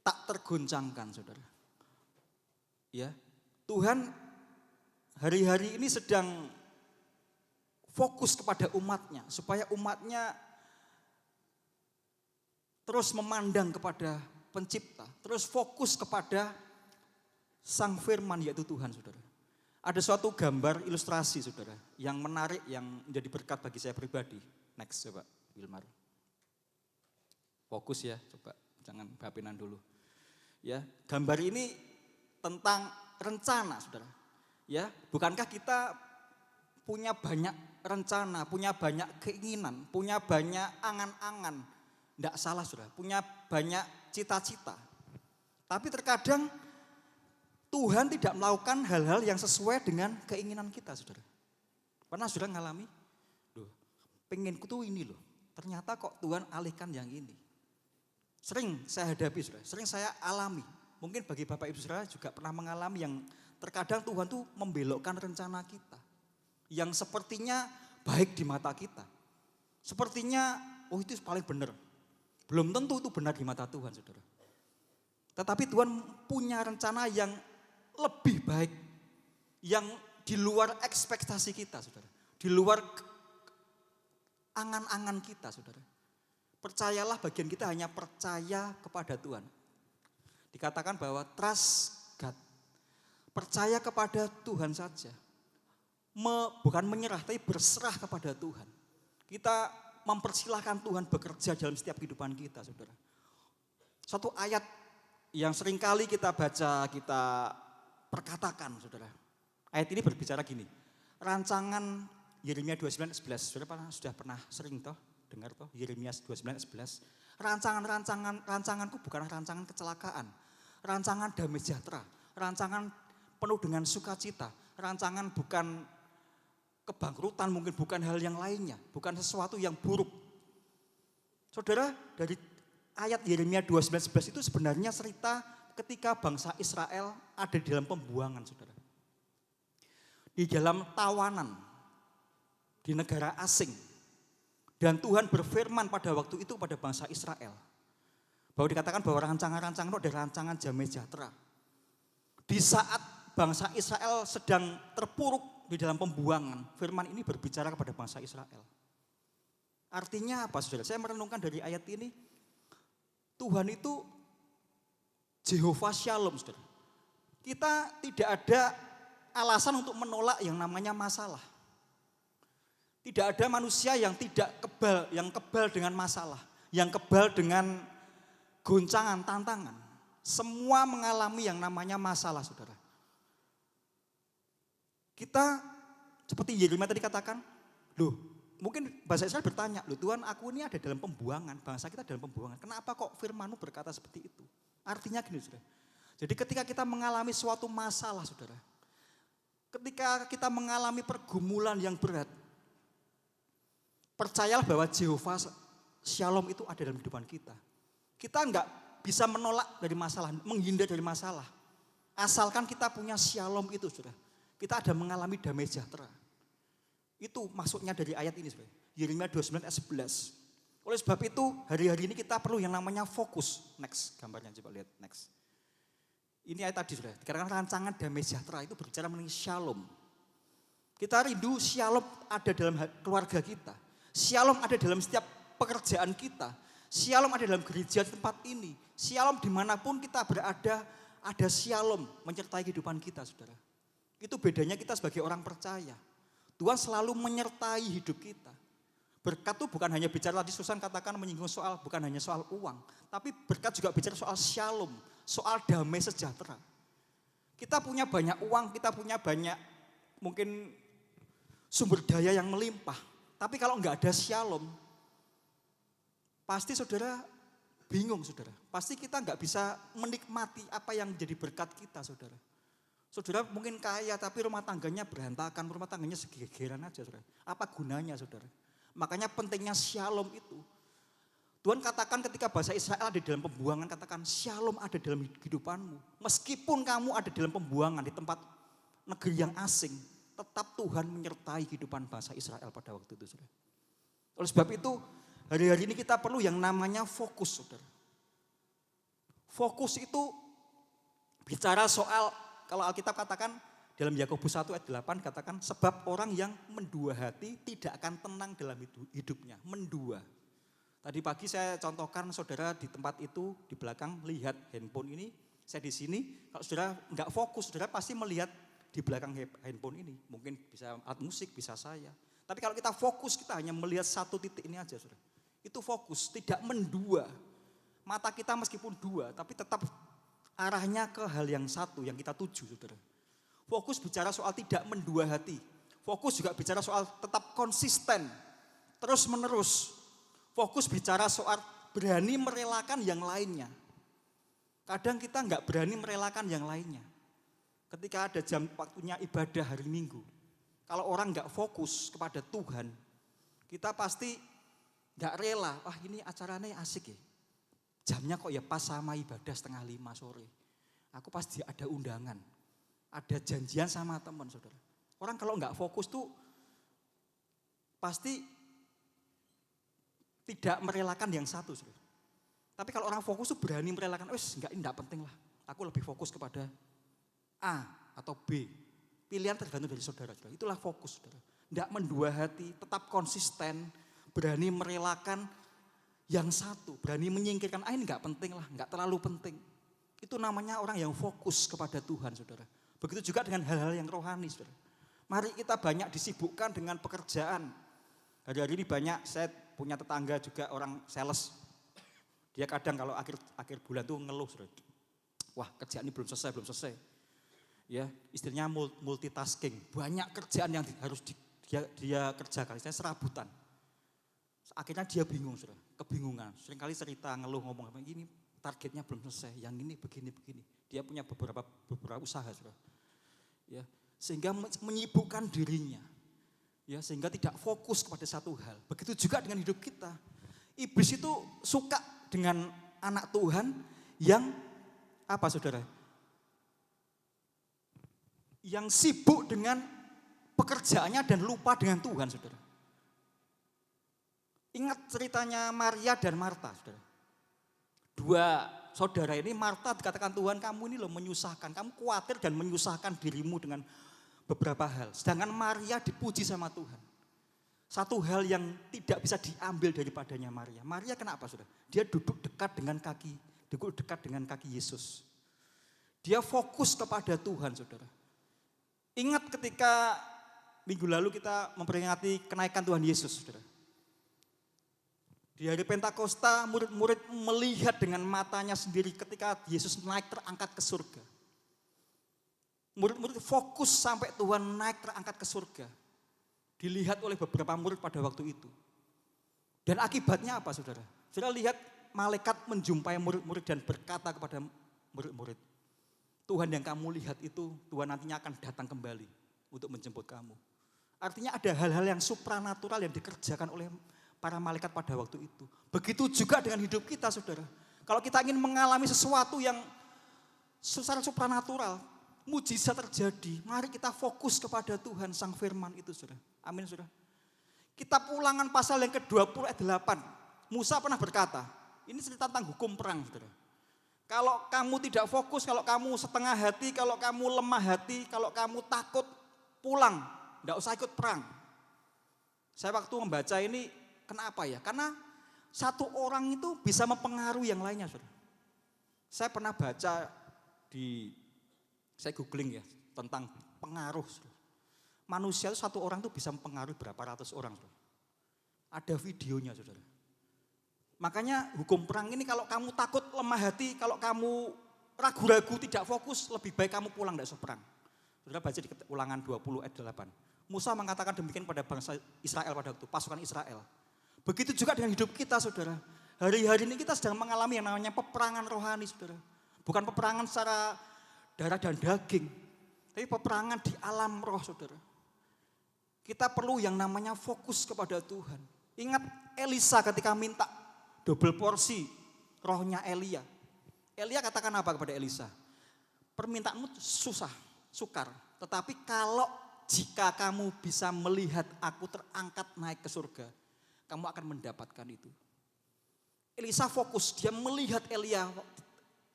Tak tergoncangkan, saudara. Ya, Tuhan hari-hari ini sedang fokus kepada umatnya, supaya umatnya terus memandang kepada pencipta, terus fokus kepada sang firman yaitu Tuhan, saudara. Ada suatu gambar ilustrasi saudara yang menarik yang menjadi berkat bagi saya pribadi. Next coba Wilmar. Fokus ya coba jangan bapinan dulu. Ya, gambar ini tentang rencana saudara. Ya, bukankah kita punya banyak rencana, punya banyak keinginan, punya banyak angan-angan. Tidak salah saudara, punya banyak cita-cita. Tapi terkadang Tuhan tidak melakukan hal-hal yang sesuai dengan keinginan kita, saudara. Pernah saudara ngalami? Loh, pengenku tuh ini loh. Ternyata kok Tuhan alihkan yang ini. Sering saya hadapi, saudara. Sering saya alami. Mungkin bagi Bapak Ibu saudara juga pernah mengalami yang terkadang Tuhan tuh membelokkan rencana kita. Yang sepertinya baik di mata kita. Sepertinya, oh itu paling benar. Belum tentu itu benar di mata Tuhan, saudara. Tetapi Tuhan punya rencana yang lebih baik, yang di luar ekspektasi kita, saudara. Di luar angan-angan kita, saudara. Percayalah bagian kita hanya percaya kepada Tuhan. Dikatakan bahwa trust God. Percaya kepada Tuhan saja. Bukan menyerah, tapi berserah kepada Tuhan. kita mempersilahkan Tuhan bekerja dalam setiap kehidupan kita, saudara. Satu ayat yang seringkali kita baca, kita perkatakan, saudara. Ayat ini berbicara gini, rancangan Yeremia 29:11, saudara sudah pernah sering toh dengar toh Yeremia 29:11. Rancanganku bukanlah rancangan kecelakaan, rancangan damai sejahtera, rancangan penuh dengan sukacita, rancangan bukan kebangkrutan, mungkin bukan hal yang lainnya, bukan sesuatu yang buruk. Saudara, dari ayat Yeremia 29:11 itu sebenarnya cerita ketika bangsa Israel ada di dalam pembuangan, saudara. Di dalam tawanan, di negara asing. Dan Tuhan berfirman pada waktu itu pada bangsa Israel. Bahwa dikatakan bahwa rancangan-rancangan itu adalah rancangan damai sejahtera. Di saat bangsa Israel sedang terpuruk di dalam pembuangan, firman ini berbicara kepada bangsa Israel. Artinya apa, saudara? Saya merenungkan dari ayat ini, Tuhan itu Jehovah Shalom, saudara. Kita tidak ada alasan untuk menolak yang namanya masalah. Tidak ada manusia yang tidak kebal, yang kebal dengan masalah, yang kebal dengan goncangan, tantangan. Semua mengalami yang namanya masalah, saudara. Kita seperti Yeremia tadi katakan, loh mungkin bangsa Israel bertanya, loh Tuhan aku ini ada dalam pembuangan, bangsa kita dalam pembuangan. Kenapa kok firman-Mu berkata seperti itu? Artinya gini, saudara. Jadi ketika kita mengalami suatu masalah, saudara. Ketika kita mengalami pergumulan yang berat, percayalah bahwa Jehovah Shalom itu ada dalam kehidupan kita. Kita enggak bisa menolak dari masalah, menghindar dari masalah. Asalkan kita punya Shalom itu, saudara. Kita ada mengalami damai sejahtera. Itu maksudnya dari ayat ini, saudara. Yeremia 29:11. Oleh sebab itu, hari-hari ini kita perlu yang namanya fokus. Next, gambarnya coba lihat, next. Ini ayat tadi, saudara. Dikatakan rancangan damai sejahtera itu berbicara mengenai Shalom. Kita rindu Shalom ada dalam keluarga kita. Shalom ada dalam setiap pekerjaan kita. Shalom ada dalam gereja tempat ini. Shalom dimanapun kita berada, ada Shalom menyertai kehidupan kita, saudara. Itu bedanya kita sebagai orang percaya. Tuhan selalu menyertai hidup kita. Berkat itu bukan hanya bicara, tadi Susan katakan menyinggung soal, bukan hanya soal uang. Tapi berkat juga bicara soal Shalom, soal damai sejahtera. Kita punya banyak uang, kita punya banyak mungkin sumber daya yang melimpah. Tapi kalau enggak ada Shalom, pasti saudara bingung, saudara. Pasti kita enggak bisa menikmati apa yang menjadi berkat kita, saudara. Saudara mungkin kaya tapi rumah tangganya berantakan, rumah tangganya segegeran aja, saudara. Apa gunanya, saudara? Makanya pentingnya Shalom itu. Tuhan katakan ketika bangsa Israel ada di dalam pembuangan, katakan Shalom ada dalam kehidupanmu. Meskipun kamu ada dalam pembuangan di tempat negeri yang asing, tetap Tuhan menyertai kehidupan bangsa Israel pada waktu itu, saudara. Oleh sebab itu, hari-hari ini kita perlu yang namanya fokus, saudara. Fokus itu bicara soal, kalau Alkitab katakan dalam Yakobus 1 ayat 8 katakan sebab orang yang mendua hati tidak akan tenang dalam hidupnya. Mendua. Tadi pagi saya contohkan saudara di tempat itu di belakang lihat handphone ini. Saya di sini, kalau saudara enggak fokus, saudara pasti melihat di belakang handphone ini. Mungkin bisa alat musik, bisa saya. Tapi kalau kita fokus, kita hanya melihat satu titik ini aja, saudara. Itu fokus, tidak mendua. Mata kita meskipun dua, tapi tetap arahnya ke hal yang satu yang kita tuju, saudara. Fokus bicara soal tidak mendua hati. Fokus juga bicara soal tetap konsisten, terus menerus. Fokus bicara soal berani merelakan yang lainnya. Kadang kita enggak berani merelakan yang lainnya. Ketika ada jam waktunya ibadah hari Minggu, kalau orang enggak fokus kepada Tuhan, kita pasti enggak rela. Wah ini acaranya asik ya. Jamnya kok ya pas sama ibadah 4:30 sore. Aku pasti ada undangan. Ada janjian sama teman, saudara. Orang kalau enggak fokus tuh pasti tidak merelakan yang satu, saudara. Tapi kalau orang fokus tuh berani merelakan, enggak, ini enggak penting lah. Aku lebih fokus kepada A atau B. Pilihan tergantung dari saudara, saudara. Itulah fokus, saudara. Enggak mendua hati, tetap konsisten, berani merelakan yang satu, berani menyingkirkan, ini enggak penting lah, enggak terlalu penting. Itu namanya orang yang fokus kepada Tuhan, saudara. Begitu juga dengan hal-hal yang rohani, saudara. Mari kita banyak disibukkan dengan pekerjaan. Hari-hari ini banyak, saya punya tetangga juga orang sales. Dia kadang kalau akhir bulan tuh ngeluh, saudara. Wah, kerjaan ini belum selesai. Ya, istilahnya multitasking. Banyak kerjaan yang harus dia kerjakan, saya serabutan. Akhirnya dia bingung, saudara, kebingungan. Seringkali cerita, ngeluh, ngomong, ini targetnya belum selesai, yang ini begini. Dia punya beberapa usaha, saudara. Ya, sehingga menyibukkan dirinya. Ya, sehingga tidak fokus kepada satu hal. Begitu juga dengan hidup kita. Iblis itu suka dengan anak Tuhan yang apa, saudara? Yang sibuk dengan pekerjaannya dan lupa dengan Tuhan, saudara. Ingat ceritanya Maria dan Marta, saudara. Dua saudara ini, Marta dikatakan Tuhan, kamu ini loh menyusahkan, kamu khawatir dan menyusahkan dirimu dengan beberapa hal. Sedangkan Maria dipuji sama Tuhan. Satu hal yang tidak bisa diambil daripadanya Maria. Maria kenapa, saudara? Dia duduk dekat dengan kaki Yesus. Dia fokus kepada Tuhan, saudara. Ingat ketika minggu lalu kita memperingati kenaikan Tuhan Yesus, saudara. Di hari Pentakosta, murid-murid melihat dengan matanya sendiri ketika Yesus naik terangkat ke surga. Murid-murid fokus sampai Tuhan naik terangkat ke surga. Dilihat oleh beberapa murid pada waktu itu. Dan akibatnya apa, saudara? Saudara lihat malaikat menjumpai murid-murid dan berkata kepada murid-murid, Tuhan yang kamu lihat itu, Tuhan nantinya akan datang kembali untuk menjemput kamu. Artinya ada hal-hal yang supranatural yang dikerjakan oleh para malaikat pada waktu itu. Begitu juga dengan hidup kita, saudara. Kalau kita ingin mengalami sesuatu yang secara supranatural, mujizat terjadi, mari kita fokus kepada Tuhan Sang Firman itu, saudara. Amin, saudara. Kitab Ulangan pasal yang ke-20 ayat 8. Musa pernah berkata, ini cerita tentang hukum perang, saudara. Kalau kamu tidak fokus, kalau kamu setengah hati, kalau kamu lemah hati, kalau kamu takut, pulang, tidak usah ikut perang. Saya waktu membaca ini, kenapa ya? Karena satu orang itu bisa mempengaruhi yang lainnya, saudara. Saya pernah baca saya googling ya tentang pengaruh. Manusia itu satu orang itu bisa mempengaruhi berapa ratus orang. Ada videonya, saudara. Makanya hukum perang ini kalau kamu takut, lemah hati, kalau kamu ragu-ragu, tidak fokus, lebih baik kamu pulang, tidak usah perang. Saudara baca di Ulangan 20 ayat 8. Musa mengatakan demikian pada bangsa Israel pada waktu, pasukan Israel. Begitu juga dengan hidup kita, saudara. Hari-hari ini kita sedang mengalami yang namanya peperangan rohani, saudara. Bukan peperangan secara darah dan daging, tapi peperangan di alam roh, saudara. Kita perlu yang namanya fokus kepada Tuhan. Ingat Elisa ketika minta double porsi rohnya Elia. Elia katakan apa kepada Elisa? Permintaanmu sukar. Tetapi jika kamu bisa melihat aku terangkat naik ke surga, kamu akan mendapatkan itu. Elisa fokus, dia melihat Elia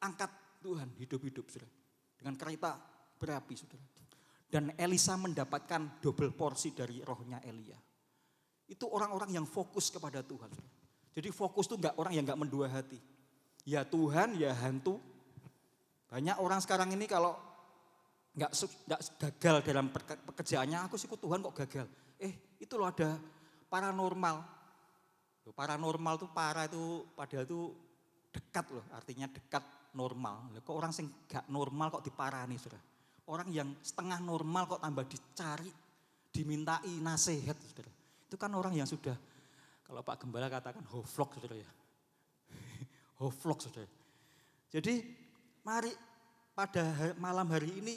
angkat Tuhan hidup-hidup, saudara. Dengan kereta berapi, saudara. Dan Elisa mendapatkan double porsi dari rohnya Elia. Itu orang-orang yang fokus kepada Tuhan, saudara. Jadi fokus itu orang yang enggak mendua hati. Ya Tuhan, ya hantu. Banyak orang sekarang ini kalau enggak gagal dalam pekerjaannya, aku ikut Tuhan kok gagal. Itu loh ada paranormal. Paranormal itu padahal itu dekat loh, artinya dekat normal. Kok orang yang gak normal kok diparani, saudara. Orang yang setengah normal kok tambah dicari, dimintai nasihat, saudara. Itu kan orang yang sudah, kalau Pak Gembala katakan hoflok, saudara ya. Hoflok, saudara. Jadi mari pada malam hari ini,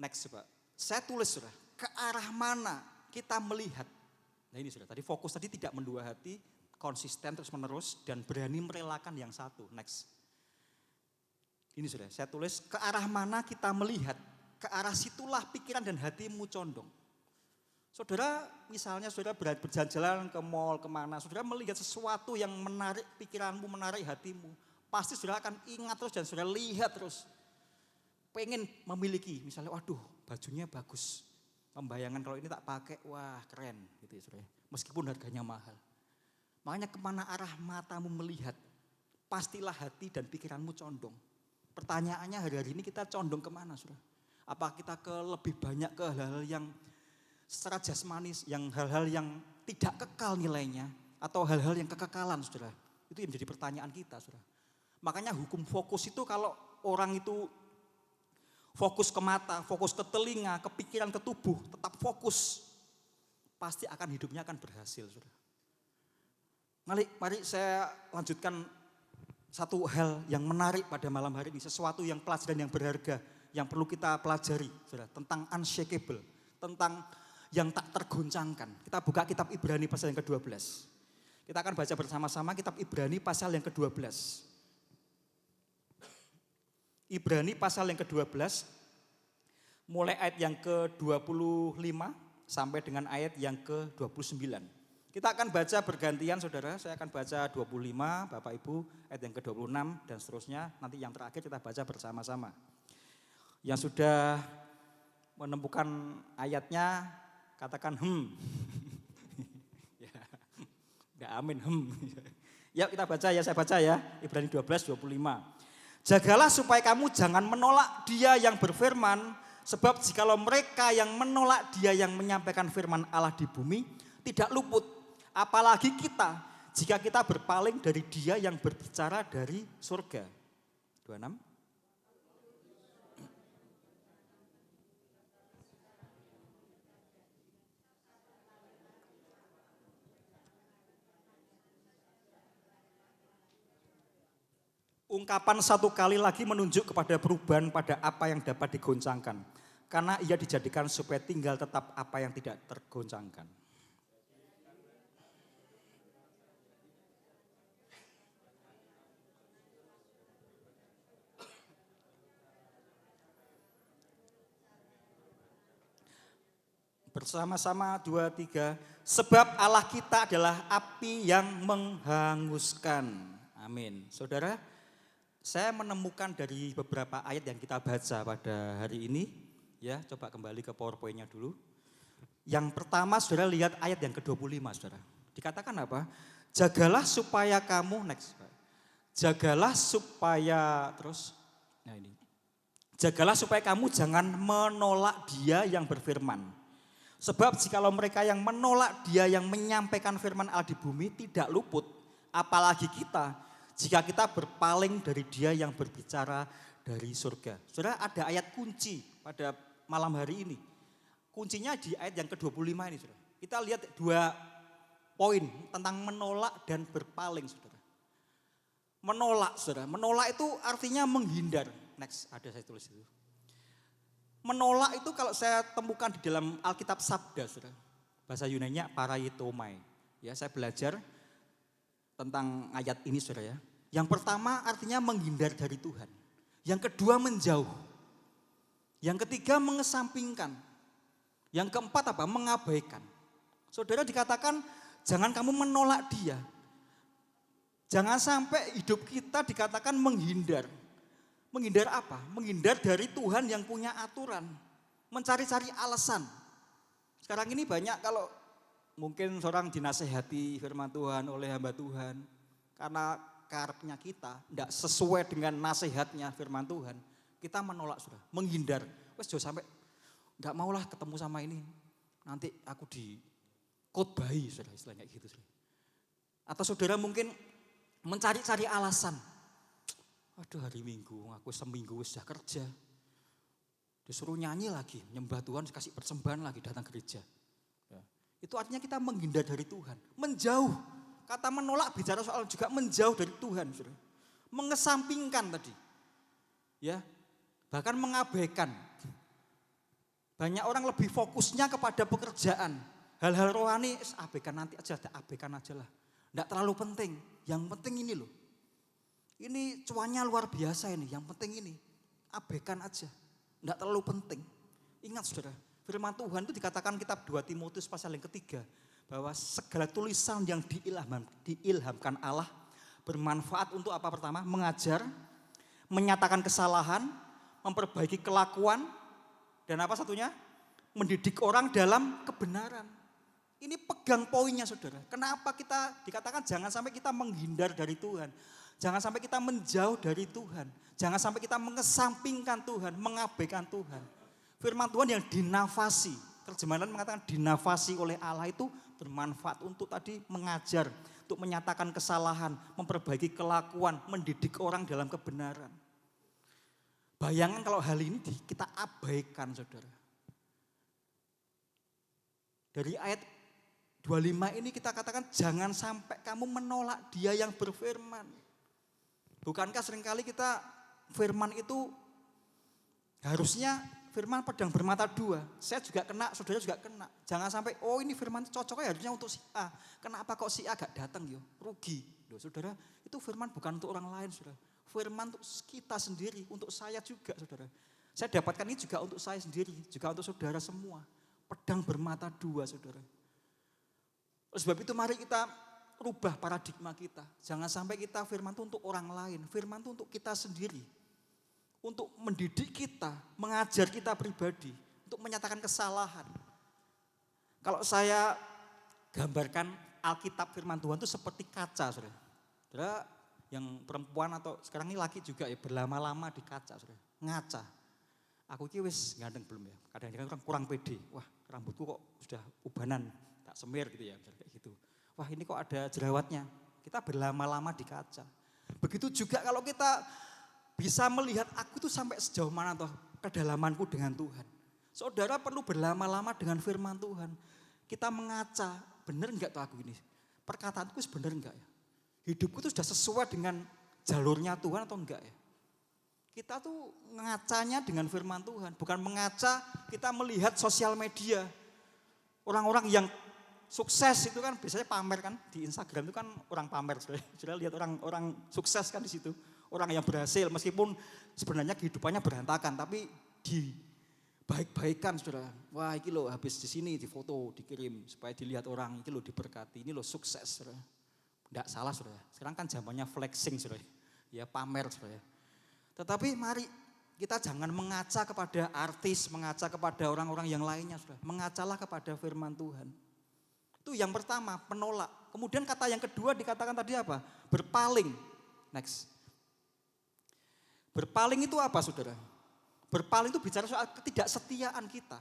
next Pak, saya tulis, saudara, ke arah mana kita melihat. Nah ini, saudara, tadi fokus tadi tidak mendua hati, konsisten terus menerus, dan berani merelakan yang satu. Next. Ini, saudara, saya tulis ke arah mana kita melihat, ke arah situlah pikiran dan hatimu condong. Saudara, misalnya saudara berjalan-jalan ke mall, kemana, saudara melihat sesuatu yang menarik pikiranmu, menarik hatimu. Pasti saudara akan ingat terus dan saudara lihat terus. Pengen memiliki, misalnya waduh bajunya bagus. Membayangkan kalau ini tak pakai, wah keren gitu ya saudara. Meskipun harganya mahal. Makanya kemana arah matamu melihat, pastilah hati dan pikiranmu condong. Pertanyaannya hari-hari ini kita condong kemana saudara? Apa kita lebih banyak ke hal-hal yang secara jasmani, yang hal-hal yang tidak kekal nilainya atau hal-hal yang kekekalan, saudara. Itu yang menjadi pertanyaan kita, saudara. Makanya hukum fokus itu kalau orang itu fokus ke mata, fokus ke telinga, ke pikiran, ke tubuh, tetap fokus, pasti akan hidupnya akan berhasil, saudara. Mari saya lanjutkan satu hal yang menarik pada malam hari ini, sesuatu yang pelajaran yang berharga, yang perlu kita pelajari, saudara, tentang unshakable, tentang yang tak tergoncangkan. Kita buka kitab Ibrani pasal yang ke-12. Kita akan baca bersama-sama kitab Ibrani pasal yang ke-12. Ibrani pasal yang ke-12, mulai ayat yang ke-25 sampai dengan ayat yang ke-29. Kita akan baca bergantian, saudara. Saya akan baca 25, Bapak Ibu, ayat yang ke-26 dan seterusnya. Nanti yang terakhir kita baca bersama-sama. Yang sudah menemukan ayatnya, katakan ya, enggak amin Ya kita baca ya, saya baca ya. Ibrani 12, 25. Jagalah supaya kamu jangan menolak Dia yang berfirman, sebab jikalau mereka yang menolak Dia yang menyampaikan firman Allah di bumi tidak luput, apalagi kita jika kita berpaling dari Dia yang berbicara dari surga. 26. Ungkapan satu kali lagi menunjuk kepada perubahan pada apa yang dapat digoncangkan. Karena ia dijadikan supaya tinggal tetap apa yang tidak tergoncangkan. Bersama-sama 2, 3. Sebab Allah kita adalah api yang menghanguskan. Amin. Saudara, saya menemukan dari beberapa ayat yang kita baca pada hari ini, ya coba kembali ke PowerPoint-nya dulu. Yang pertama saudara lihat ayat yang ke-25 saudara. Dikatakan apa? Jagalah supaya kamu, next. Jagalah supaya, terus, nah ini. Jagalah supaya kamu jangan menolak Dia yang berfirman. Sebab jikalau mereka yang menolak Dia yang menyampaikan firman Allah di bumi tidak luput, apalagi kita, jika kita berpaling dari Dia yang berbicara dari surga. Saudara, ada ayat kunci pada malam hari ini. Kuncinya di ayat yang ke-25 ini, saudara. Kita lihat 2 poin tentang menolak dan berpaling, saudara. Menolak, saudara. Menolak itu artinya menghindar. Next, ada saya tulis itu. Menolak itu kalau saya temukan di dalam Alkitab Sabda, saudara. Bahasa Yunani-nya paraitomai. Ya, saya belajar tentang ayat ini, saudara ya. Yang pertama artinya menghindar dari Tuhan. Yang kedua menjauh. Yang ketiga mengesampingkan. Yang keempat apa? Mengabaikan. Saudara dikatakan jangan kamu menolak Dia. Jangan sampai hidup kita dikatakan menghindar. Menghindar apa? Menghindar dari Tuhan yang punya aturan. Mencari-cari alasan. Sekarang ini banyak kalau mungkin seorang dinasehati firman Tuhan oleh hamba Tuhan. Karena karepnya kita tidak sesuai dengan nasihatnya firman Tuhan. Kita menolak sudah, menghindar. Wes jauh sampai enggak maulah ketemu sama ini. Nanti aku dikotbahi sudah, istilahnya gitu. Atau saudara mungkin mencari-cari alasan. Aduh hari Minggu, aku seminggu sudah kerja. Disuruh nyanyi lagi, nyembah Tuhan, kasih persembahan lagi, datang gereja. Ya. Itu artinya kita menghindar dari Tuhan, menjauh. Kata menolak bicara soal juga menjauh dari Tuhan, saudara. Mengesampingkan tadi. Ya. Bahkan mengabaikan. Banyak orang lebih fokusnya kepada pekerjaan. Hal-hal rohani abaikan nanti aja, abaikan aja lah. Enggak terlalu penting. Yang penting ini loh. Ini cuannya luar biasa ini, yang penting ini. Abaikan aja. Enggak terlalu penting. Ingat saudara, firman Tuhan itu dikatakan kitab 2 Timotius pasal yang ketiga. Bahwa segala tulisan yang diilhamkan Allah bermanfaat untuk apa pertama? Mengajar, menyatakan kesalahan, memperbaiki kelakuan, dan apa satunya? Mendidik orang dalam kebenaran. Ini pegang poinnya saudara. Kenapa kita dikatakan jangan sampai kita menghindar dari Tuhan. Jangan sampai kita menjauh dari Tuhan. Jangan sampai kita mengesampingkan Tuhan, mengabaikan Tuhan. Firman Tuhan yang dinafasi. Terjemahan mengatakan dinafasi oleh Allah itu bermanfaat untuk tadi mengajar, untuk menyatakan kesalahan, memperbaiki kelakuan, mendidik orang dalam kebenaran. Bayangkan kalau hal ini kita abaikan, saudara. Dari ayat 25 ini kita katakan jangan sampai kamu menolak Dia yang berfirman. Bukankah seringkali kita firman itu harusnya firman pedang bermata dua. Saya juga kena, saudara juga kena. Jangan sampai, oh ini firman cocoknya harusnya untuk si A. Kenapa kok si A gak datang yo? Rugi. Loh, saudara, itu firman bukan untuk orang lain, saudara. Firman untuk kita sendiri, untuk saya juga, saudara. Saya dapatkan ini juga untuk saya sendiri, juga untuk saudara semua. Pedang bermata dua, saudara. Oleh sebab itu mari kita rubah paradigma kita. Jangan sampai kita firman itu untuk orang lain, firman itu untuk kita sendiri. Untuk mendidik kita, mengajar kita pribadi, untuk menyatakan kesalahan. Kalau saya gambarkan Alkitab firman Tuhan itu seperti kaca, saudara. Saudara yang perempuan atau sekarang ini laki juga ya berlama-lama di kaca, saudara. Ngaca. Aku ini wis ganteng belum ya? Kadang-kadang orang kurang pede. Wah, rambutku kok sudah ubanan, tak semir gitu ya, misalnya kayak gitu. Wah, ini kok ada jerawatnya. Kita berlama-lama di kaca. Begitu juga kalau kita bisa melihat aku itu sampai sejauh mana toh kedalamanku dengan Tuhan. Saudara perlu berlama-lama dengan firman Tuhan. Kita mengaca, benar enggak tuh aku ini? Perkataanku benar enggak ya? Hidupku itu sudah sesuai dengan jalurnya Tuhan atau enggak ya? Kita tuh mengacanya dengan firman Tuhan, bukan mengaca kita melihat sosial media. Orang-orang yang sukses itu kan biasanya pamer kan, di Instagram itu kan orang pamer. Sudah lihat orang sukses kan di situ. Orang yang berhasil meskipun sebenarnya kehidupannya berantakan tapi dibaik-baikan, saudara. Wah, ini loh habis di sini difoto, dikirim supaya dilihat orang, ini loh diberkati, ini loh sukses, saudara. Enggak salah, saudara. Sekarang kan zamannya flexing, saudara. Ya pamer, saudara. Tetapi mari kita jangan mengaca kepada artis, mengaca kepada orang-orang yang lainnya, saudara. Mengacalah kepada firman Tuhan. Itu yang pertama, penolak. Kemudian kata yang kedua dikatakan tadi apa? Berpaling. Next. Berpaling itu apa, saudara? Berpaling itu bicara soal ketidaksetiaan kita.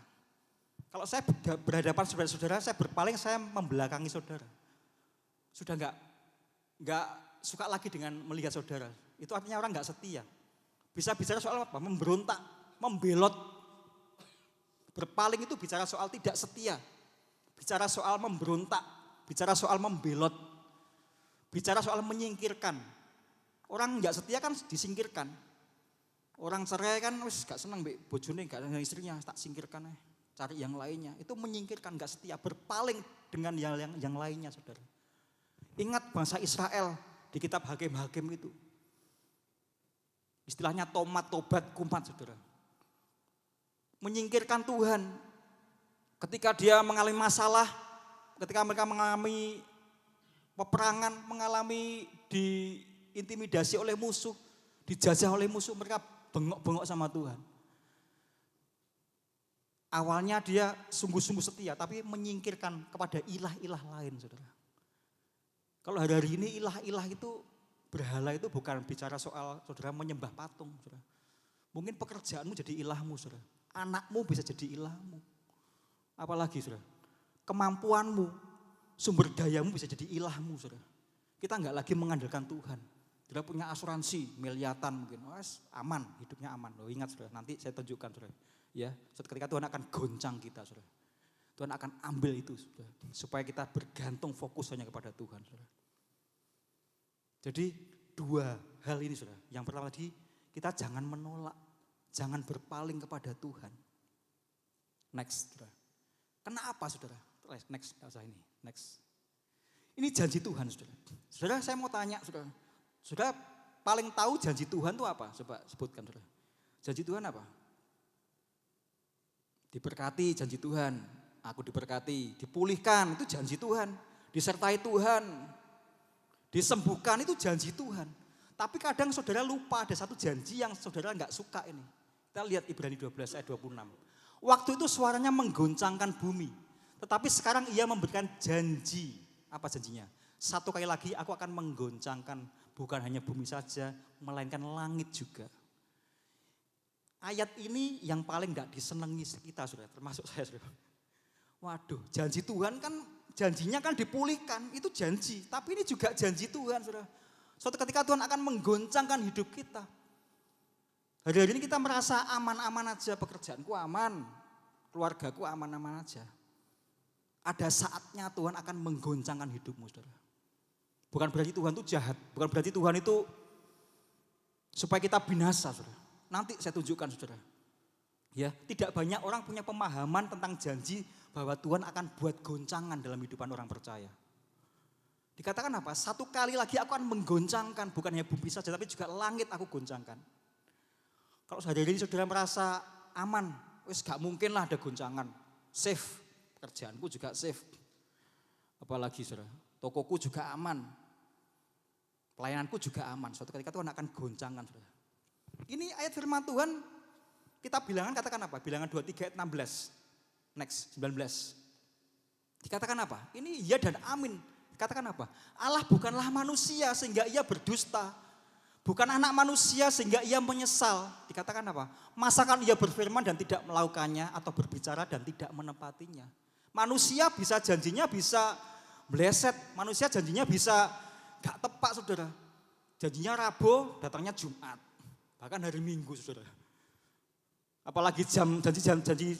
Kalau saya berhadapan saudara-saudara, saya berpaling, saya membelakangi saudara. Sudah enggak suka lagi dengan melihat saudara. Itu artinya orang enggak setia. Bisa bicara soal apa? Memberontak, membelot. Berpaling itu bicara soal tidak setia. Bicara soal memberontak, bicara soal membelot. Bicara soal menyingkirkan. Orang enggak setia kan disingkirkan. Orang cerai kan wis gak seneng mbek bojone, gak seneng istrinya, tak singkirkan cari yang lainnya. Itu menyingkirkan, gak setia, berpaling dengan yang lainnya, saudara. Ingat bangsa Israel di kitab Hakim-Hakim itu. Istilahnya tomat, tobat, kumat, saudara. Menyingkirkan Tuhan. Ketika dia mengalami masalah, ketika mereka mengalami peperangan, mengalami diintimidasi oleh musuh, dijajah oleh musuh, mereka bengok-bengok sama Tuhan. Awalnya dia sungguh-sungguh setia, tapi menyingkirkan kepada ilah-ilah lain, saudara. Kalau hari-hari ini ilah-ilah itu, berhala itu bukan bicara soal saudara menyembah patung, saudara. Mungkin pekerjaanmu jadi ilahmu, saudara. Anakmu bisa jadi ilahmu. Apalagi, saudara, kemampuanmu, sumber dayamu bisa jadi ilahmu, saudara. Kita enggak lagi mengandalkan Tuhan. Dia punya asuransi miliatan mungkin, aman, hidupnya aman. Loh, ingat, saudara, nanti saya tunjukkan, saudara. Ya, suatu ketika Tuhan akan goncang kita, saudara. Tuhan akan ambil itu, saudara, supaya kita bergantung fokus hanya kepada Tuhan, saudara. Jadi dua hal ini, saudara. Yang pertama tadi, kita jangan menolak, jangan berpaling kepada Tuhan. Next, saudara. Kenapa, saudara? Next, enggak usah ini. Next. Ini janji Tuhan, saudara. Saudara, saya mau tanya, saudara. Saudara paling tahu janji Tuhan itu apa? Coba sebutkan, saudara. Janji Tuhan apa? Diberkati, janji Tuhan. Aku diberkati, dipulihkan, itu janji Tuhan. Disertai Tuhan, disembuhkan, itu janji Tuhan. Tapi kadang saudara lupa ada satu janji yang saudara enggak suka ini. Kita lihat Ibrani 12 ayat 26. Waktu itu suaranya menggoncangkan bumi. Tetapi sekarang ia memberikan janji. Apa janjinya? Satu kali lagi aku akan menggoncangkan bukan hanya bumi saja, melainkan langit juga. Ayat ini yang paling enggak disenangi kita, saudara, termasuk saya, saudara. Waduh, janji Tuhan kan Janjinya kan dipulihkan, itu janji. Tapi ini juga janji Tuhan, saudara. Suatu ketika Tuhan akan menggoncangkan hidup kita. Hari-hari ini kita merasa aman-aman aja, pekerjaanku aman, keluargaku aman-aman aja. Ada saatnya Tuhan akan menggoncangkan hidupmu, saudara. Bukan berarti Tuhan itu jahat, bukan berarti Tuhan itu supaya kita binasa, saudara. Nanti saya tunjukkan, saudara. Ya, tidak banyak orang punya pemahaman tentang janji bahwa Tuhan akan buat goncangan dalam kehidupan orang percaya. Dikatakan apa? Satu kali lagi aku akan menggoncangkan, bukan hanya bumi saja, tapi juga langit aku goncangkan. Kalau sehari-hari ini saudara merasa aman, wis gak mungkin lah ada goncangan. Safe, pekerjaanku juga safe. Apalagi saudara, tokoku juga aman. Pelayananku juga aman. Suatu ketika Tuhan akan goncangkan, saudara. Ini ayat firman Tuhan, kita bilangan katakan apa? Bilangan 23 ayat 16. Next, 19. Dikatakan apa? Ini iya dan amin. Dikatakan apa? Allah bukanlah manusia sehingga ia berdusta. Bukan anak manusia sehingga ia menyesal. Dikatakan apa? Masakan ia berfirman dan tidak melakukannya atau berbicara dan tidak menepatinya. Manusia bisa janjinya bisa meleset. Manusia janjinya bisa gak tepat, saudara. Janjinya Rabu, datangnya Jumat. Bahkan hari Minggu, saudara. Apalagi janji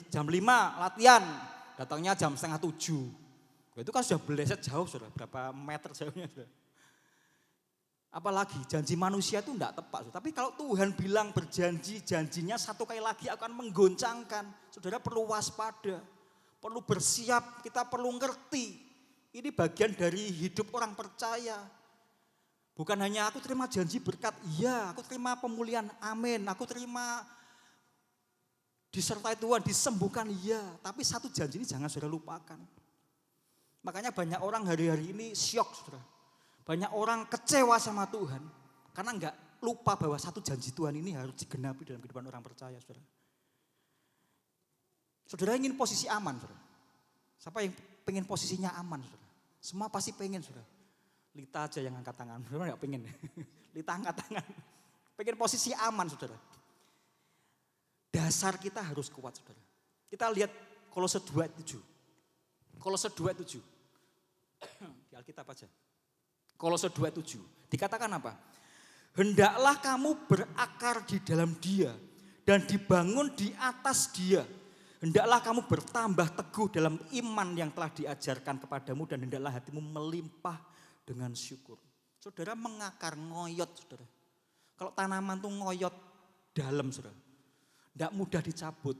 jam 5 latihan, datangnya jam setengah 7. Itu kan sudah meleset jauh, saudara. Berapa meter jauhnya, saudara. Apalagi janji manusia itu enggak tepat. Tapi kalau Tuhan bilang berjanji, janjinya satu kali lagi akan menggoncangkan. Saudara perlu waspada, perlu bersiap, kita perlu ngerti. Ini bagian dari hidup orang percaya. Bukan hanya aku terima janji berkat, iya, aku terima pemulihan, amin. Aku terima disertai Tuhan, disembuhkan, iya. Tapi satu janji ini jangan saudara lupakan. Makanya banyak orang hari-hari ini syok, saudara. Banyak orang kecewa sama Tuhan karena enggak lupa bahwa satu janji Tuhan ini harus digenapi dalam kehidupan orang percaya, saudara. Saudara ingin posisi aman, saudara. Siapa yang pengen posisinya aman, saudara? Semua pasti pengen, saudara. Lita aja yang angkat tangan, saudara enggak pengen. Lita angkat tangan. Pengen posisi aman, saudara. Dasar kita harus kuat, saudara. Kita lihat Kolose 2:7. Kolose 2:7. Di Alkitab aja. Kolose 2:7. Dikatakan apa? Hendaklah kamu berakar di dalam Dia dan dibangun di atas Dia. Hendaklah kamu bertambah teguh dalam iman yang telah diajarkan kepadamu dan hendaklah hatimu melimpah dengan syukur. Saudara mengakar, ngoyot, saudara. Kalau tanaman tuh ngoyot dalam, saudara. Tidak mudah dicabut.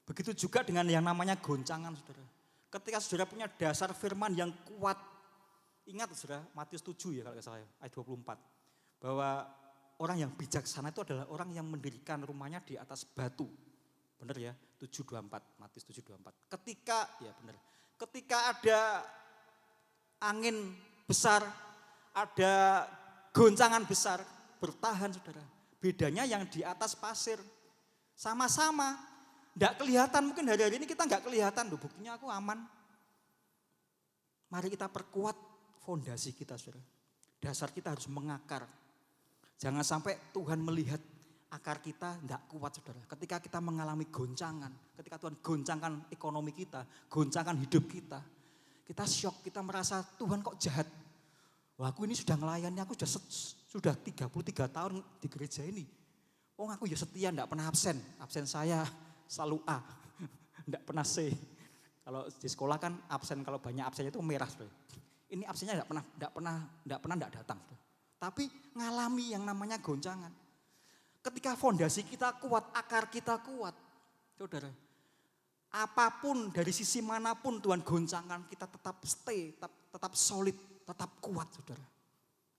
Begitu juga dengan yang namanya goncangan, saudara. Ketika saudara punya dasar firman yang kuat, ingat saudara, Matius 7 ya kalau saya, ayat 24. Bahwa orang yang bijaksana itu adalah orang yang mendirikan rumahnya di atas batu. Benar ya, 7:24, Matius 7:24. Ketika ada angin besar, ada goncangan besar, bertahan saudara. Bedanya yang di atas pasir. Sama-sama, enggak kelihatan, mungkin hari-hari ini kita enggak kelihatan, loh, buktinya aku aman. Mari kita perkuat fondasi kita, saudara. Dasar kita harus mengakar. Jangan sampai Tuhan melihat akar kita enggak kuat, saudara. Ketika kita mengalami goncangan, ketika Tuhan goncangkan ekonomi kita, goncangkan hidup kita. Kita syok, kita merasa Tuhan kok jahat. Wah, aku ini sudah melayani, aku sudah 33 tahun di gereja ini. Oh, aku ya setia, enggak pernah absen. Absen saya selalu A, enggak pernah C. Kalau di sekolah kan absen, kalau banyak absennya itu merah, saudara. Ini absennya enggak pernah datang. Tapi ngalami yang namanya goncangan. Ketika fondasi kita kuat, akar kita kuat, saudara. Apapun dari sisi manapun Tuhan goncangkan, kita tetap stay, tetap solid, tetap kuat, saudara.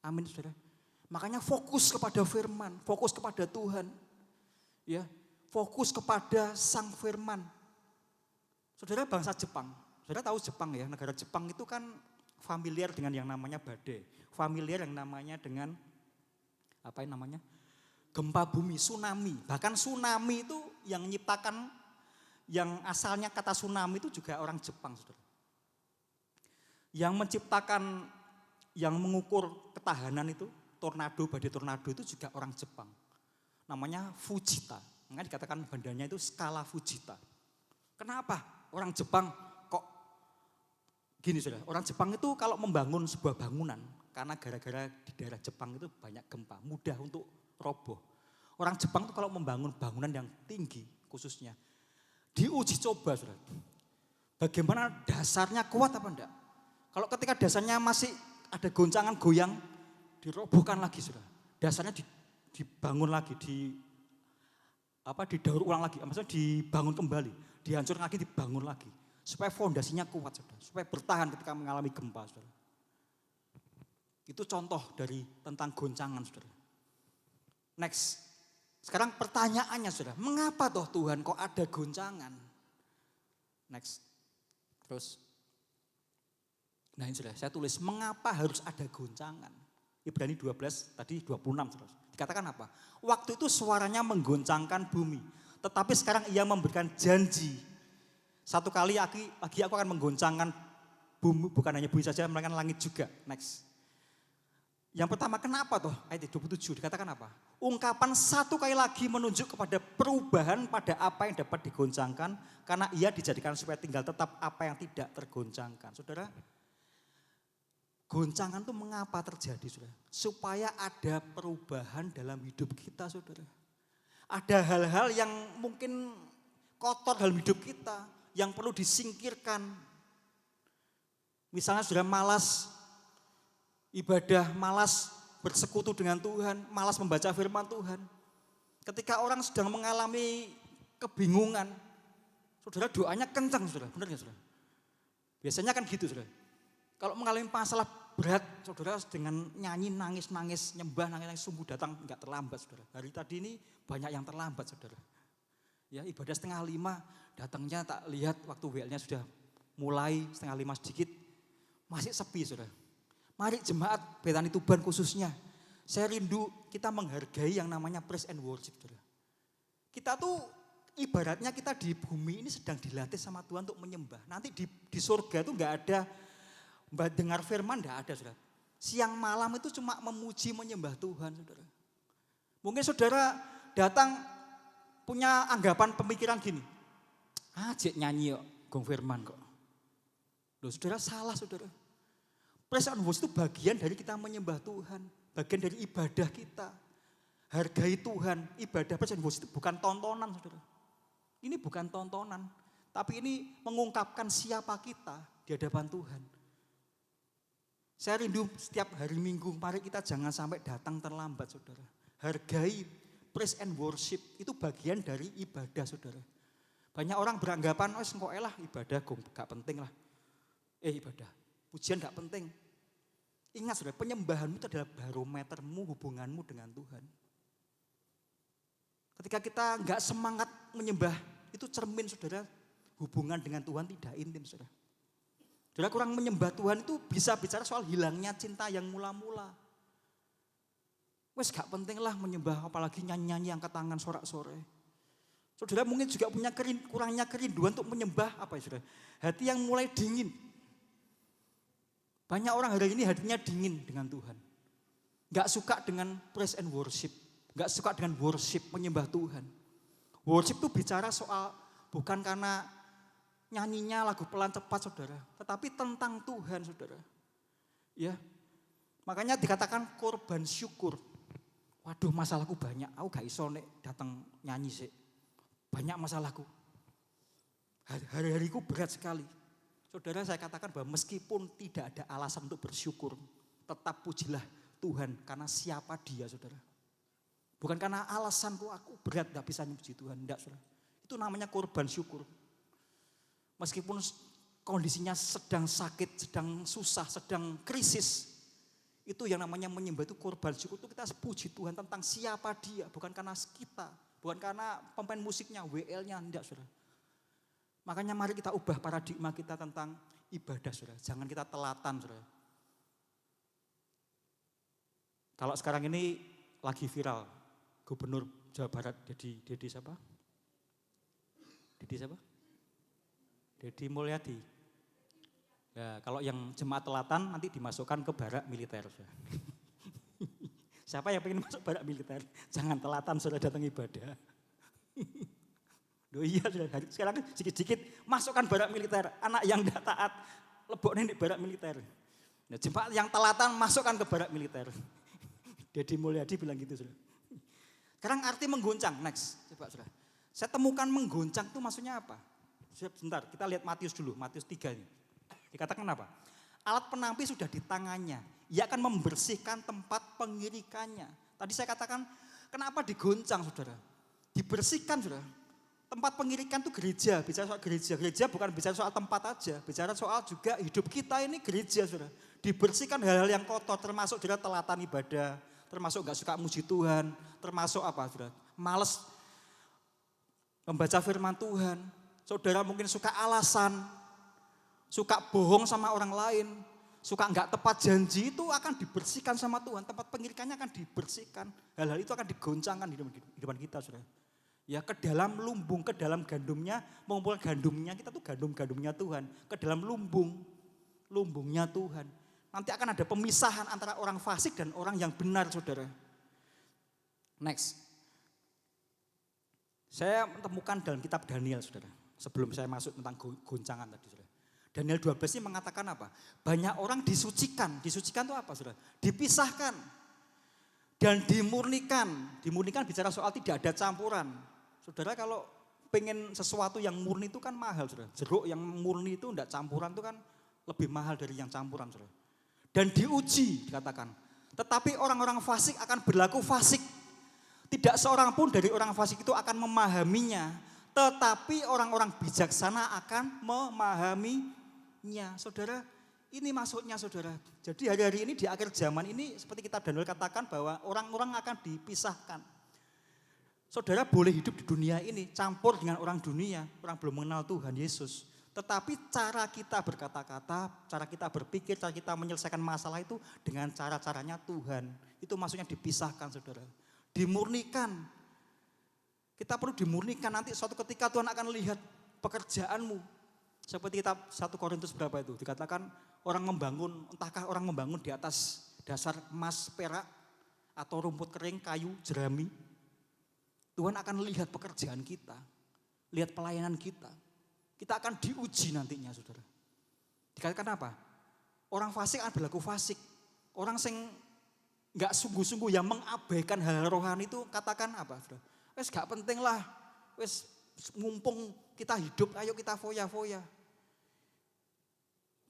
Amin, saudara. Makanya fokus kepada firman, fokus kepada Tuhan. Ya, fokus kepada Sang Firman. Saudara, bangsa Jepang, saudara tahu Jepang ya, negara Jepang itu kan familiar dengan yang namanya badai, familiar yang namanya dengan gempa bumi, tsunami. Bahkan tsunami itu yang menciptakan, yang asalnya kata tsunami itu juga orang Jepang, saudara. Yang menciptakan, yang mengukur ketahanan itu, badai tornado itu juga orang Jepang. Namanya Fujita. Makanya dikatakan bandanya itu skala Fujita. Kenapa orang Jepang kok Gini saudara, orang Jepang itu kalau membangun sebuah bangunan, karena gara-gara di daerah Jepang itu banyak gempa, mudah untuk roboh. Orang Jepang itu kalau membangun bangunan yang tinggi khususnya, diuji coba saudara. Bagaimana dasarnya kuat apa enggak? Kalau ketika dasarnya masih ada goncangan goyang, dirobohkan lagi saudara. Dasarnya dibangun lagi, didaur ulang lagi, maksudnya dibangun kembali, dihancurkan lagi, dibangun lagi. Supaya fondasinya kuat saudara, supaya bertahan ketika mengalami gempa saudara. Itu contoh dari tentang goncangan saudara. Next, sekarang pertanyaannya saudara, mengapa toh Tuhan kok ada goncangan? Next, terus. Nah ini saudara, saya tulis mengapa harus ada goncangan. Ibrani 12 tadi 26 saudara. Dikatakan apa? Waktu itu suaranya menggoncangkan bumi, tetapi sekarang ia memberikan janji. Satu kali lagi aku akan menggoncangkan bumi, bukan hanya bumi saja, melainkan langit juga. Next. Yang pertama, kenapa toh? Ayat 27 dikatakan apa? Ungkapan satu kali lagi menunjuk kepada perubahan pada apa yang dapat digoncangkan, karena ia dijadikan supaya tinggal tetap apa yang tidak tergoncangkan. Saudara, goncangan itu mengapa terjadi saudara? Supaya ada perubahan dalam hidup kita saudara. Ada hal-hal yang mungkin kotor dalam hidup kita, yang perlu disingkirkan. Misalnya sudah malas ibadah, malas bersekutu dengan Tuhan, malas membaca firman Tuhan. Ketika orang sedang mengalami kebingungan, saudara doanya kencang saudara, benar nggak saudara? Biasanya kan gitu saudara. Kalau mengalami masalah berat, saudara dengan nyanyi, nangis, nyembah, nangis, sungguh datang enggak terlambat saudara. Hari tadi ini banyak yang terlambat saudara. Ya ibadah 4:30, datangnya tak lihat waktu WL-nya sudah mulai 4:30 sedikit, masih sepi saudara. Mari jemaat Betani Tuban khususnya, saya rindu kita menghargai yang namanya praise and worship saudara. Kita tuh ibaratnya kita di bumi ini sedang dilatih sama Tuhan untuk menyembah. Nanti di surga itu enggak ada dengar firman, enggak ada saudara. Siang malam itu cuma memuji menyembah Tuhan saudara. Mungkin saudara datang punya anggapan pemikiran gini, jek nyanyi kok, gong firman kok. Loh saudara salah saudara. Praise and worship itu bagian dari kita menyembah Tuhan, bagian dari ibadah kita. Hargai Tuhan, ibadah praise and worship itu bukan tontonan saudara. Ini bukan tontonan, tapi ini mengungkapkan siapa kita di hadapan Tuhan. Saya rindu setiap hari Minggu, mari kita jangan sampai datang terlambat saudara. Hargai praise and worship itu bagian dari ibadah saudara. Banyak orang beranggapan, kok elah ibadah gak penting lah. Ibadah, pujian gak penting. Ingat saudara, penyembahanmu itu adalah barometermu, hubunganmu dengan Tuhan. Ketika kita gak semangat menyembah, itu cermin saudara, hubungan dengan Tuhan tidak intim saudara. Saudara kurang menyembah Tuhan itu bisa bicara soal hilangnya cinta yang mula-mula. Wes gak penting lah menyembah, apalagi nyanyi-nyanyi angkat tangan sorak-sore. Saudara mungkin juga punya kurangnya kerinduan untuk menyembah apa ya saudara? Hati yang mulai dingin. Banyak orang hari ini hatinya dingin dengan Tuhan. Gak suka dengan praise and worship. Gak suka dengan worship, menyembah Tuhan. Worship itu bicara soal bukan karena nyanyinya lagu pelan cepat saudara. Tetapi tentang Tuhan saudara. Ya, makanya dikatakan korban syukur. Waduh masalahku banyak, aku gak iso nek datang nyanyi sih. Banyak masalahku. Hari-hariku berat sekali. Saudara saya katakan bahwa meskipun tidak ada alasan untuk bersyukur, tetap pujilah Tuhan karena siapa dia saudara. Bukan karena alasanku aku berat gak bisa puji Tuhan, enggak saudara. Itu namanya korban syukur. Meskipun kondisinya sedang sakit, sedang susah, sedang krisis. Itu yang namanya menyembah itu korban syukur itu kita puji Tuhan tentang siapa dia. Bukan karena kita, bukan karena pemain musiknya, WL-nya, enggak saudara. Makanya mari kita ubah paradigma kita tentang ibadah saudara. Jangan kita telatan saudara. Kalau sekarang ini lagi viral, Gubernur Jawa Barat Dedi siapa? Dedi Mulyadi. Ya, kalau yang jemaat telatan nanti dimasukkan ke barak militer. Siapa yang pengen masuk barak militer? Jangan telatan sudah datang ibadah. Loh iya, sekarang sedikit-sedikit masukkan barak militer. Anak yang tidak taat lebokne di barak militer. Nah, jemaat yang telatan masukkan ke barak militer. Deddy Mulyadi bilang gitu, Saudara. Sekarang arti menggoncang, next. Coba, Saudara. Saya temukan menggoncang itu maksudnya apa? Sebentar, kita lihat Matius dulu, Matius 3 ini. Dikatakan apa? Alat penampi sudah di tangannya. Ia akan membersihkan tempat pengirikannya. Tadi saya katakan, kenapa digoncang, Saudara? Dibersihkan, Saudara. Tempat pengirikan itu gereja, bicara soal gereja. Gereja bukan bicara soal tempat aja, bicara soal juga hidup kita ini gereja, Saudara. Dibersihkan hal-hal yang kotor, termasuk Saudara telatan ibadah, termasuk gak suka muji Tuhan, termasuk apa, Saudara? Males membaca firman Tuhan. Saudara mungkin suka alasan, suka bohong sama orang lain, suka enggak tepat janji, itu akan dibersihkan sama Tuhan. Tempat pengirikannya akan dibersihkan. Hal-hal itu akan digoncangkan di depan kita, Saudara. Ya ke dalam lumbung, ke dalam gandumnya, mengumpulkan gandumnya, kita tuh gandum-gandumnya Tuhan. Ke dalam lumbungnya Tuhan. Nanti akan ada pemisahan antara orang fasik dan orang yang benar, Saudara. Next. Saya temukan dalam kitab Daniel, Saudara. Sebelum saya masuk tentang goncangan tadi, Saudara. Daniel 12 ini mengatakan apa? Banyak orang disucikan. Disucikan itu apa, Saudara? Dipisahkan. Dan dimurnikan. Dimurnikan bicara soal tidak ada campuran. Saudara kalau pengen sesuatu yang murni itu kan mahal, Saudara. Jeruk yang murni itu enggak campuran itu kan lebih mahal dari yang campuran, Saudara. Dan diuji dikatakan. Tetapi orang-orang fasik akan berlaku fasik. Tidak seorang pun dari orang fasik itu akan memahaminya. Tetapi orang-orang bijaksana akan memahaminya. Saudara, ini maksudnya, Saudara. Jadi hari-hari ini di akhir zaman ini seperti kita Daniel katakan bahwa orang-orang akan dipisahkan. Saudara boleh hidup di dunia ini campur dengan orang dunia, orang belum mengenal Tuhan Yesus. Tetapi cara kita berkata-kata, cara kita berpikir, cara kita menyelesaikan masalah itu dengan cara-caranya Tuhan. Itu maksudnya dipisahkan, Saudara. Dimurnikan. Kita perlu dimurnikan, nanti suatu ketika Tuhan akan lihat pekerjaanmu. Seperti kitab 1 Korintus berapa itu, dikatakan orang membangun, entahkah orang membangun di atas dasar emas, perak, atau rumput kering, kayu, jerami. Tuhan akan lihat pekerjaan kita, lihat pelayanan kita. Kita akan diuji nantinya, Saudara. Dikatakan apa? Orang fasik akan berlaku fasik. Orang yang gak sungguh-sungguh yang mengabaikan hal rohani itu katakan apa, Saudara? Wes gak penting lah, wes mumpung kita hidup, ayo kita foya-foya.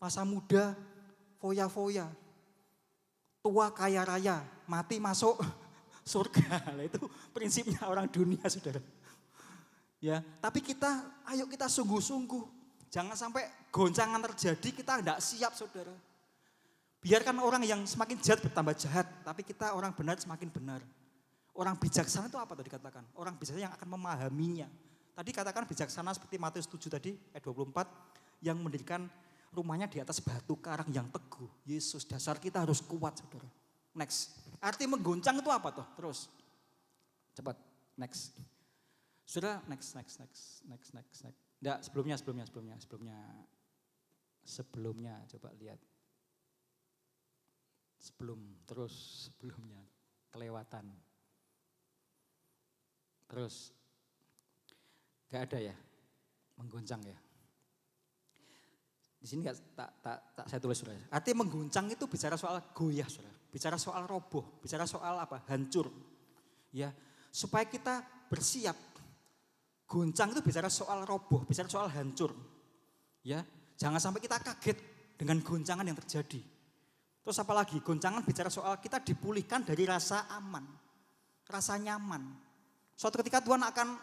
Masa muda, foya-foya. Tua kaya raya, mati masuk surga. Nah, itu prinsipnya orang dunia, Saudara. Ya, tapi kita, ayo kita sungguh-sungguh. Jangan sampai goncangan terjadi, kita enggak siap, Saudara. Biarkan orang yang semakin jahat bertambah jahat, tapi kita orang benar semakin benar. Orang bijaksana itu apa tadi dikatakan? Orang bijaksana yang akan memahaminya. Tadi katakan bijaksana seperti Matius 7 tadi, ayat 24, yang mendirikan rumahnya di atas batu karang yang teguh. Yesus, dasar kita harus kuat, Saudara. Next. Arti menggoncang itu apa toh? Terus. Cepat, next. Saudara, next. Enggak, sebelumnya, coba lihat. Sebelumnya, kelewatan. Terus, enggak ada ya, menggoncang ya. Di sini enggak tak saya tulis, Saudara. Artinya menggoncang itu bicara soal goyah, Saudara. Bicara soal roboh, bicara soal apa? Hancur. Ya, supaya kita bersiap. Goncang itu bicara soal roboh, bicara soal hancur. Ya, jangan sampai kita kaget dengan goncangan yang terjadi. Terus apalagi goncangan bicara soal kita dipulihkan dari rasa aman, rasa nyaman. Suatu ketika Tuhan akan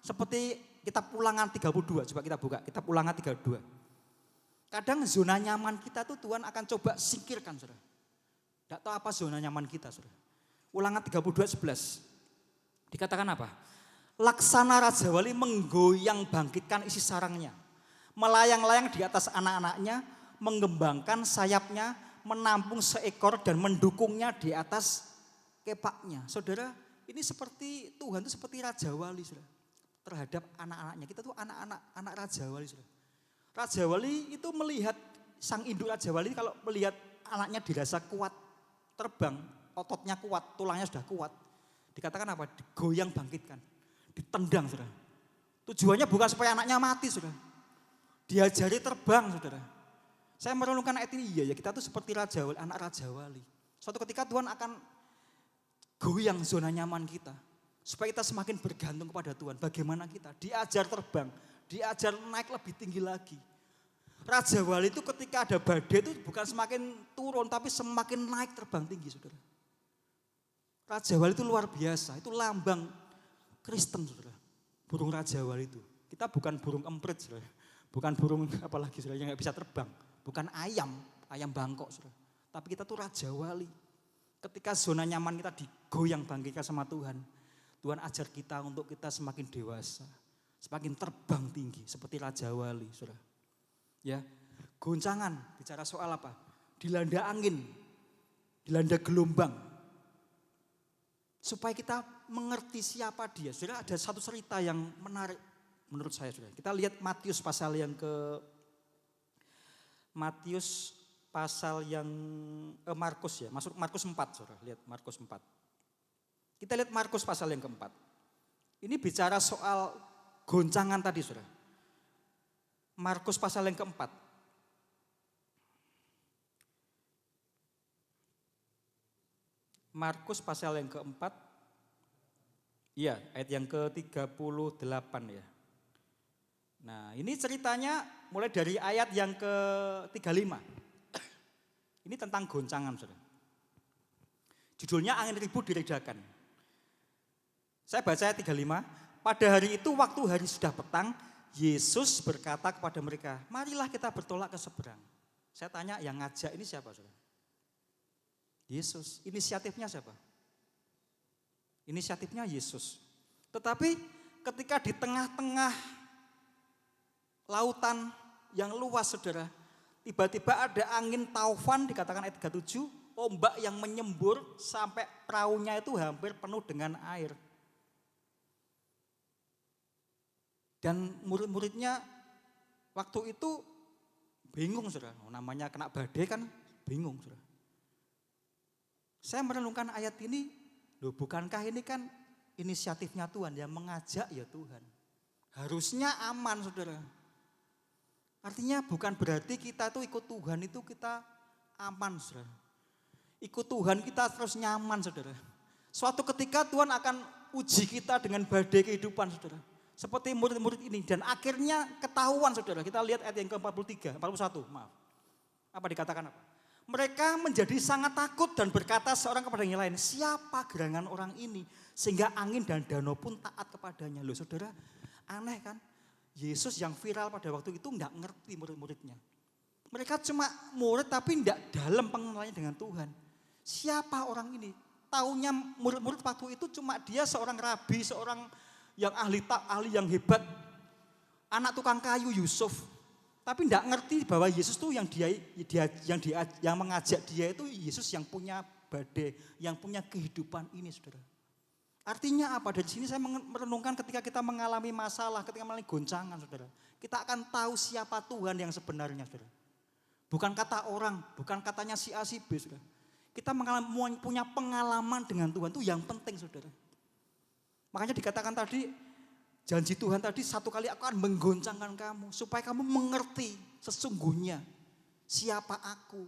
seperti kitab Ulangan 32, coba kita buka, kitab Ulangan 32. Kadang zona nyaman kita tuh Tuhan akan coba singkirkan, Saudara. Tidak tahu apa zona nyaman kita, Saudara. Ulangan 32:11. Dikatakan apa? Laksana Raja Wali menggoyang bangkitkan isi sarangnya. Melayang-layang di atas anak-anaknya, mengembangkan sayapnya, menampung seekor dan mendukungnya di atas kepaknya. Saudara, ini seperti Tuhan itu seperti Raja Wali, Saudara. Terhadap anak-anaknya. Kita tuh anak Raja Wali, Saudara. Raja Wali itu melihat, sang induk Raja Wali kalau melihat anaknya dirasa kuat, terbang, ototnya kuat, tulangnya sudah kuat. Dikatakan apa? Digoyang bangkitkan. Ditendang, Saudara. Tujuannya bukan supaya anaknya mati, Saudara. Diajari terbang, Saudara. Saya merenungkan ayat ini, iya ya kita tuh seperti Raja Wali, anak Raja Wali. Suatu ketika Tuhan akan goyang zona nyaman kita. Supaya kita semakin bergantung kepada Tuhan. Bagaimana kita? Diajar terbang, diajar naik lebih tinggi lagi. Raja Wali itu ketika ada badai itu bukan semakin turun tapi semakin naik terbang tinggi, saudara. Raja Wali itu luar biasa, itu lambang Kristen, saudara. Burung Raja Wali itu. Kita bukan burung emprit, saudara. Bukan burung apalagi saudara yang gak bisa terbang. Bukan ayam bangkok, saudara. Tapi kita tuh Raja Wali. Ketika zona nyaman kita digoyang bangkitkan sama Tuhan. Tuhan ajar kita untuk kita semakin dewasa. Semakin terbang tinggi seperti Raja Wali, saudara. Ya, goncangan, bicara soal apa? Dilanda angin, dilanda gelombang. Supaya kita mengerti siapa dia. Saudara, ada satu cerita yang menarik menurut saya, saudara. Kita lihat Matius pasal yang Markus ya, masuk Markus 4, saudara. Lihat Markus 4. Kita lihat Markus pasal yang keempat. Ini bicara soal goncangan tadi, saudara. Markus pasal yang keempat. Markus pasal yang keempat. Iya, ayat yang ke-38 ya. Nah, ini ceritanya mulai dari ayat yang ke-35. Ini tentang goncangan, saudara. Judulnya Angin Ribut Diredakan. Saya baca ayat 35. Pada hari itu waktu hari sudah petang, Yesus berkata kepada mereka, marilah kita bertolak ke seberang. Saya tanya, yang ngajak ini siapa, saudara? Yesus. Inisiatifnya siapa? Inisiatifnya Yesus. Tetapi ketika di tengah-tengah lautan yang luas, saudara, tiba-tiba ada angin taufan, dikatakan ayat 37, ombak yang menyembur sampai perahunya itu hampir penuh dengan air. Dan murid-muridnya waktu itu bingung, saudara. Namanya kena badai kan bingung, saudara. Saya merenungkan ayat ini, loh bukankah ini kan inisiatifnya Tuhan yang mengajak ya Tuhan. Harusnya aman, saudara. Artinya bukan berarti kita itu ikut Tuhan itu kita aman, saudara. Ikut Tuhan kita terus nyaman, saudara. Suatu ketika Tuhan akan uji kita dengan badai kehidupan, saudara. Seperti murid-murid ini. Dan akhirnya ketahuan, saudara. Kita lihat ayat yang ke-41, maaf. Apa dikatakan apa? Mereka menjadi sangat takut dan berkata seorang kepada yang lain, siapa gerangan orang ini? Sehingga angin dan danau pun taat kepadanya. Loh saudara, aneh kan? Yesus yang viral pada waktu itu enggak ngerti murid-muridnya. Mereka cuma murid tapi enggak dalam pengenalannya dengan Tuhan. Siapa orang ini? Taunya murid-murid waktu itu cuma dia seorang rabi, seorang yang ahli yang hebat. Anak tukang kayu Yusuf. Tapi enggak ngerti bahwa Yesus tuh yang mengajak dia itu Yesus yang punya badai, yang punya kehidupan ini, saudara. Artinya apa? Dari sini saya merenungkan ketika kita mengalami masalah, ketika mengalami goncangan, saudara. Kita akan tahu siapa Tuhan yang sebenarnya, saudara. Bukan kata orang, bukan katanya si A, si B, saudara. Kita punya pengalaman dengan Tuhan, itu yang penting, saudara. Makanya dikatakan tadi, janji Tuhan tadi satu kali aku akan menggoncangkan kamu. Supaya kamu mengerti sesungguhnya siapa aku,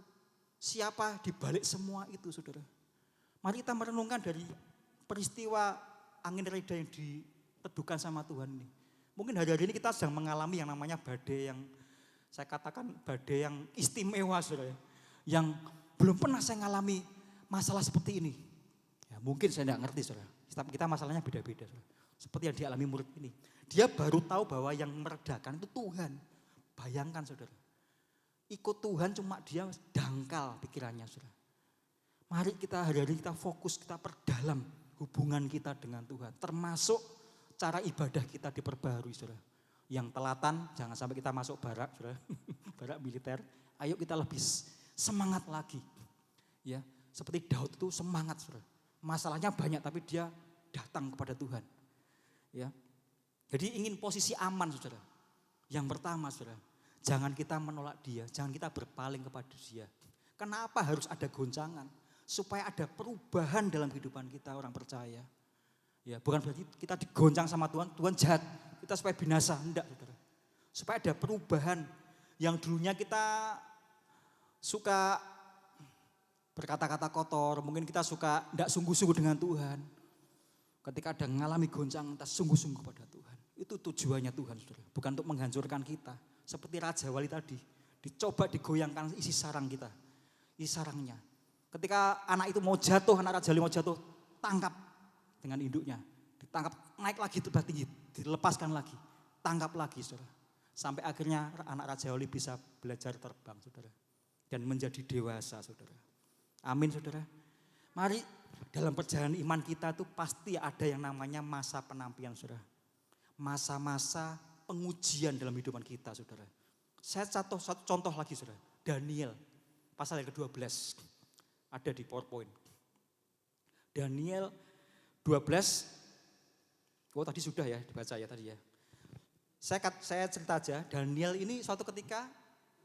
siapa di balik semua itu, saudara. Mari kita merenungkan dari peristiwa angin reda yang diteduhkan sama Tuhan ini. Mungkin hari-hari ini kita sedang mengalami yang namanya badai yang saya katakan badai yang istimewa, saudara. Yang belum pernah saya ngalami masalah seperti ini. Ya, mungkin saya tidak ngerti, saudara. Kita masalahnya beda-beda, saudara. Seperti yang dialami murid ini. Dia baru tahu bahwa yang meredakan itu Tuhan. Bayangkan, saudara. Ikut Tuhan cuma dia dangkal pikirannya, saudara. Mari kita hari-hari kita fokus, kita perdalam hubungan kita dengan Tuhan. Termasuk cara ibadah kita diperbarui, saudara. Yang telatan, jangan sampai kita masuk barak, saudara. Barak militer. Ayo kita lebih semangat lagi. Ya, seperti Daud itu semangat, saudara. Masalahnya banyak tapi dia datang kepada Tuhan. Ya. Jadi ingin posisi aman, saudara. Yang pertama, saudara, jangan kita menolak dia, jangan kita berpaling kepada dia. Kenapa harus ada goncangan? Supaya ada perubahan dalam kehidupan kita orang percaya. Ya, bukan berarti kita digoncang sama Tuhan, Tuhan jahat, kita supaya binasa, enggak, saudara. Supaya ada perubahan yang dulunya kita suka berkata-kata kotor, mungkin kita suka tidak sungguh-sungguh dengan Tuhan. Ketika ada mengalami goncangan, kita sungguh-sungguh pada Tuhan. Itu tujuannya Tuhan, saudara. Bukan untuk menghancurkan kita. Seperti Raja Wali tadi, dicoba digoyangkan isi sarang kita, isi sarangnya. Ketika anak itu mau jatuh, anak Raja Wali mau jatuh, tangkap dengan induknya. Ditangkap, naik lagi terbang tinggi, dilepaskan lagi, tangkap lagi, saudara. Sampai akhirnya anak Raja Wali bisa belajar terbang, saudara. Dan menjadi dewasa, saudara. Amin, saudara. Mari dalam perjalanan iman kita itu pasti ada yang namanya masa penampian, saudara. Masa-masa pengujian dalam hidupan kita, saudara. Saya satu contoh lagi, saudara. Daniel, pasal yang ke-12. Ada di PowerPoint. Daniel 12, tadi sudah ya dibaca ya tadi ya. Saya cerita aja, Daniel ini suatu ketika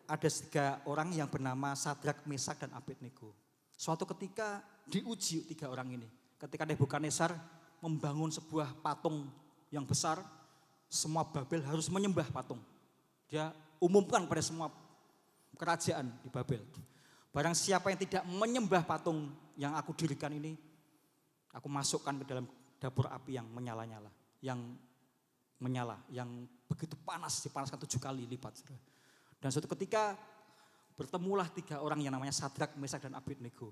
ada 3 orang yang bernama Sadrak, Mesak, dan Abednego. Suatu ketika diuji 3 orang ini. Ketika Nebukadnezar membangun sebuah patung yang besar, semua Babel harus menyembah patung. Dia umumkan pada semua kerajaan di Babel. Barang siapa yang tidak menyembah patung yang aku dirikan ini, aku masukkan ke dalam dapur api yang menyala-nyala. Yang menyala, yang begitu panas, dipanaskan 7 kali lipat. Dan suatu ketika bertemulah 3 orang yang namanya Sadrak, Mesak, dan Abednego.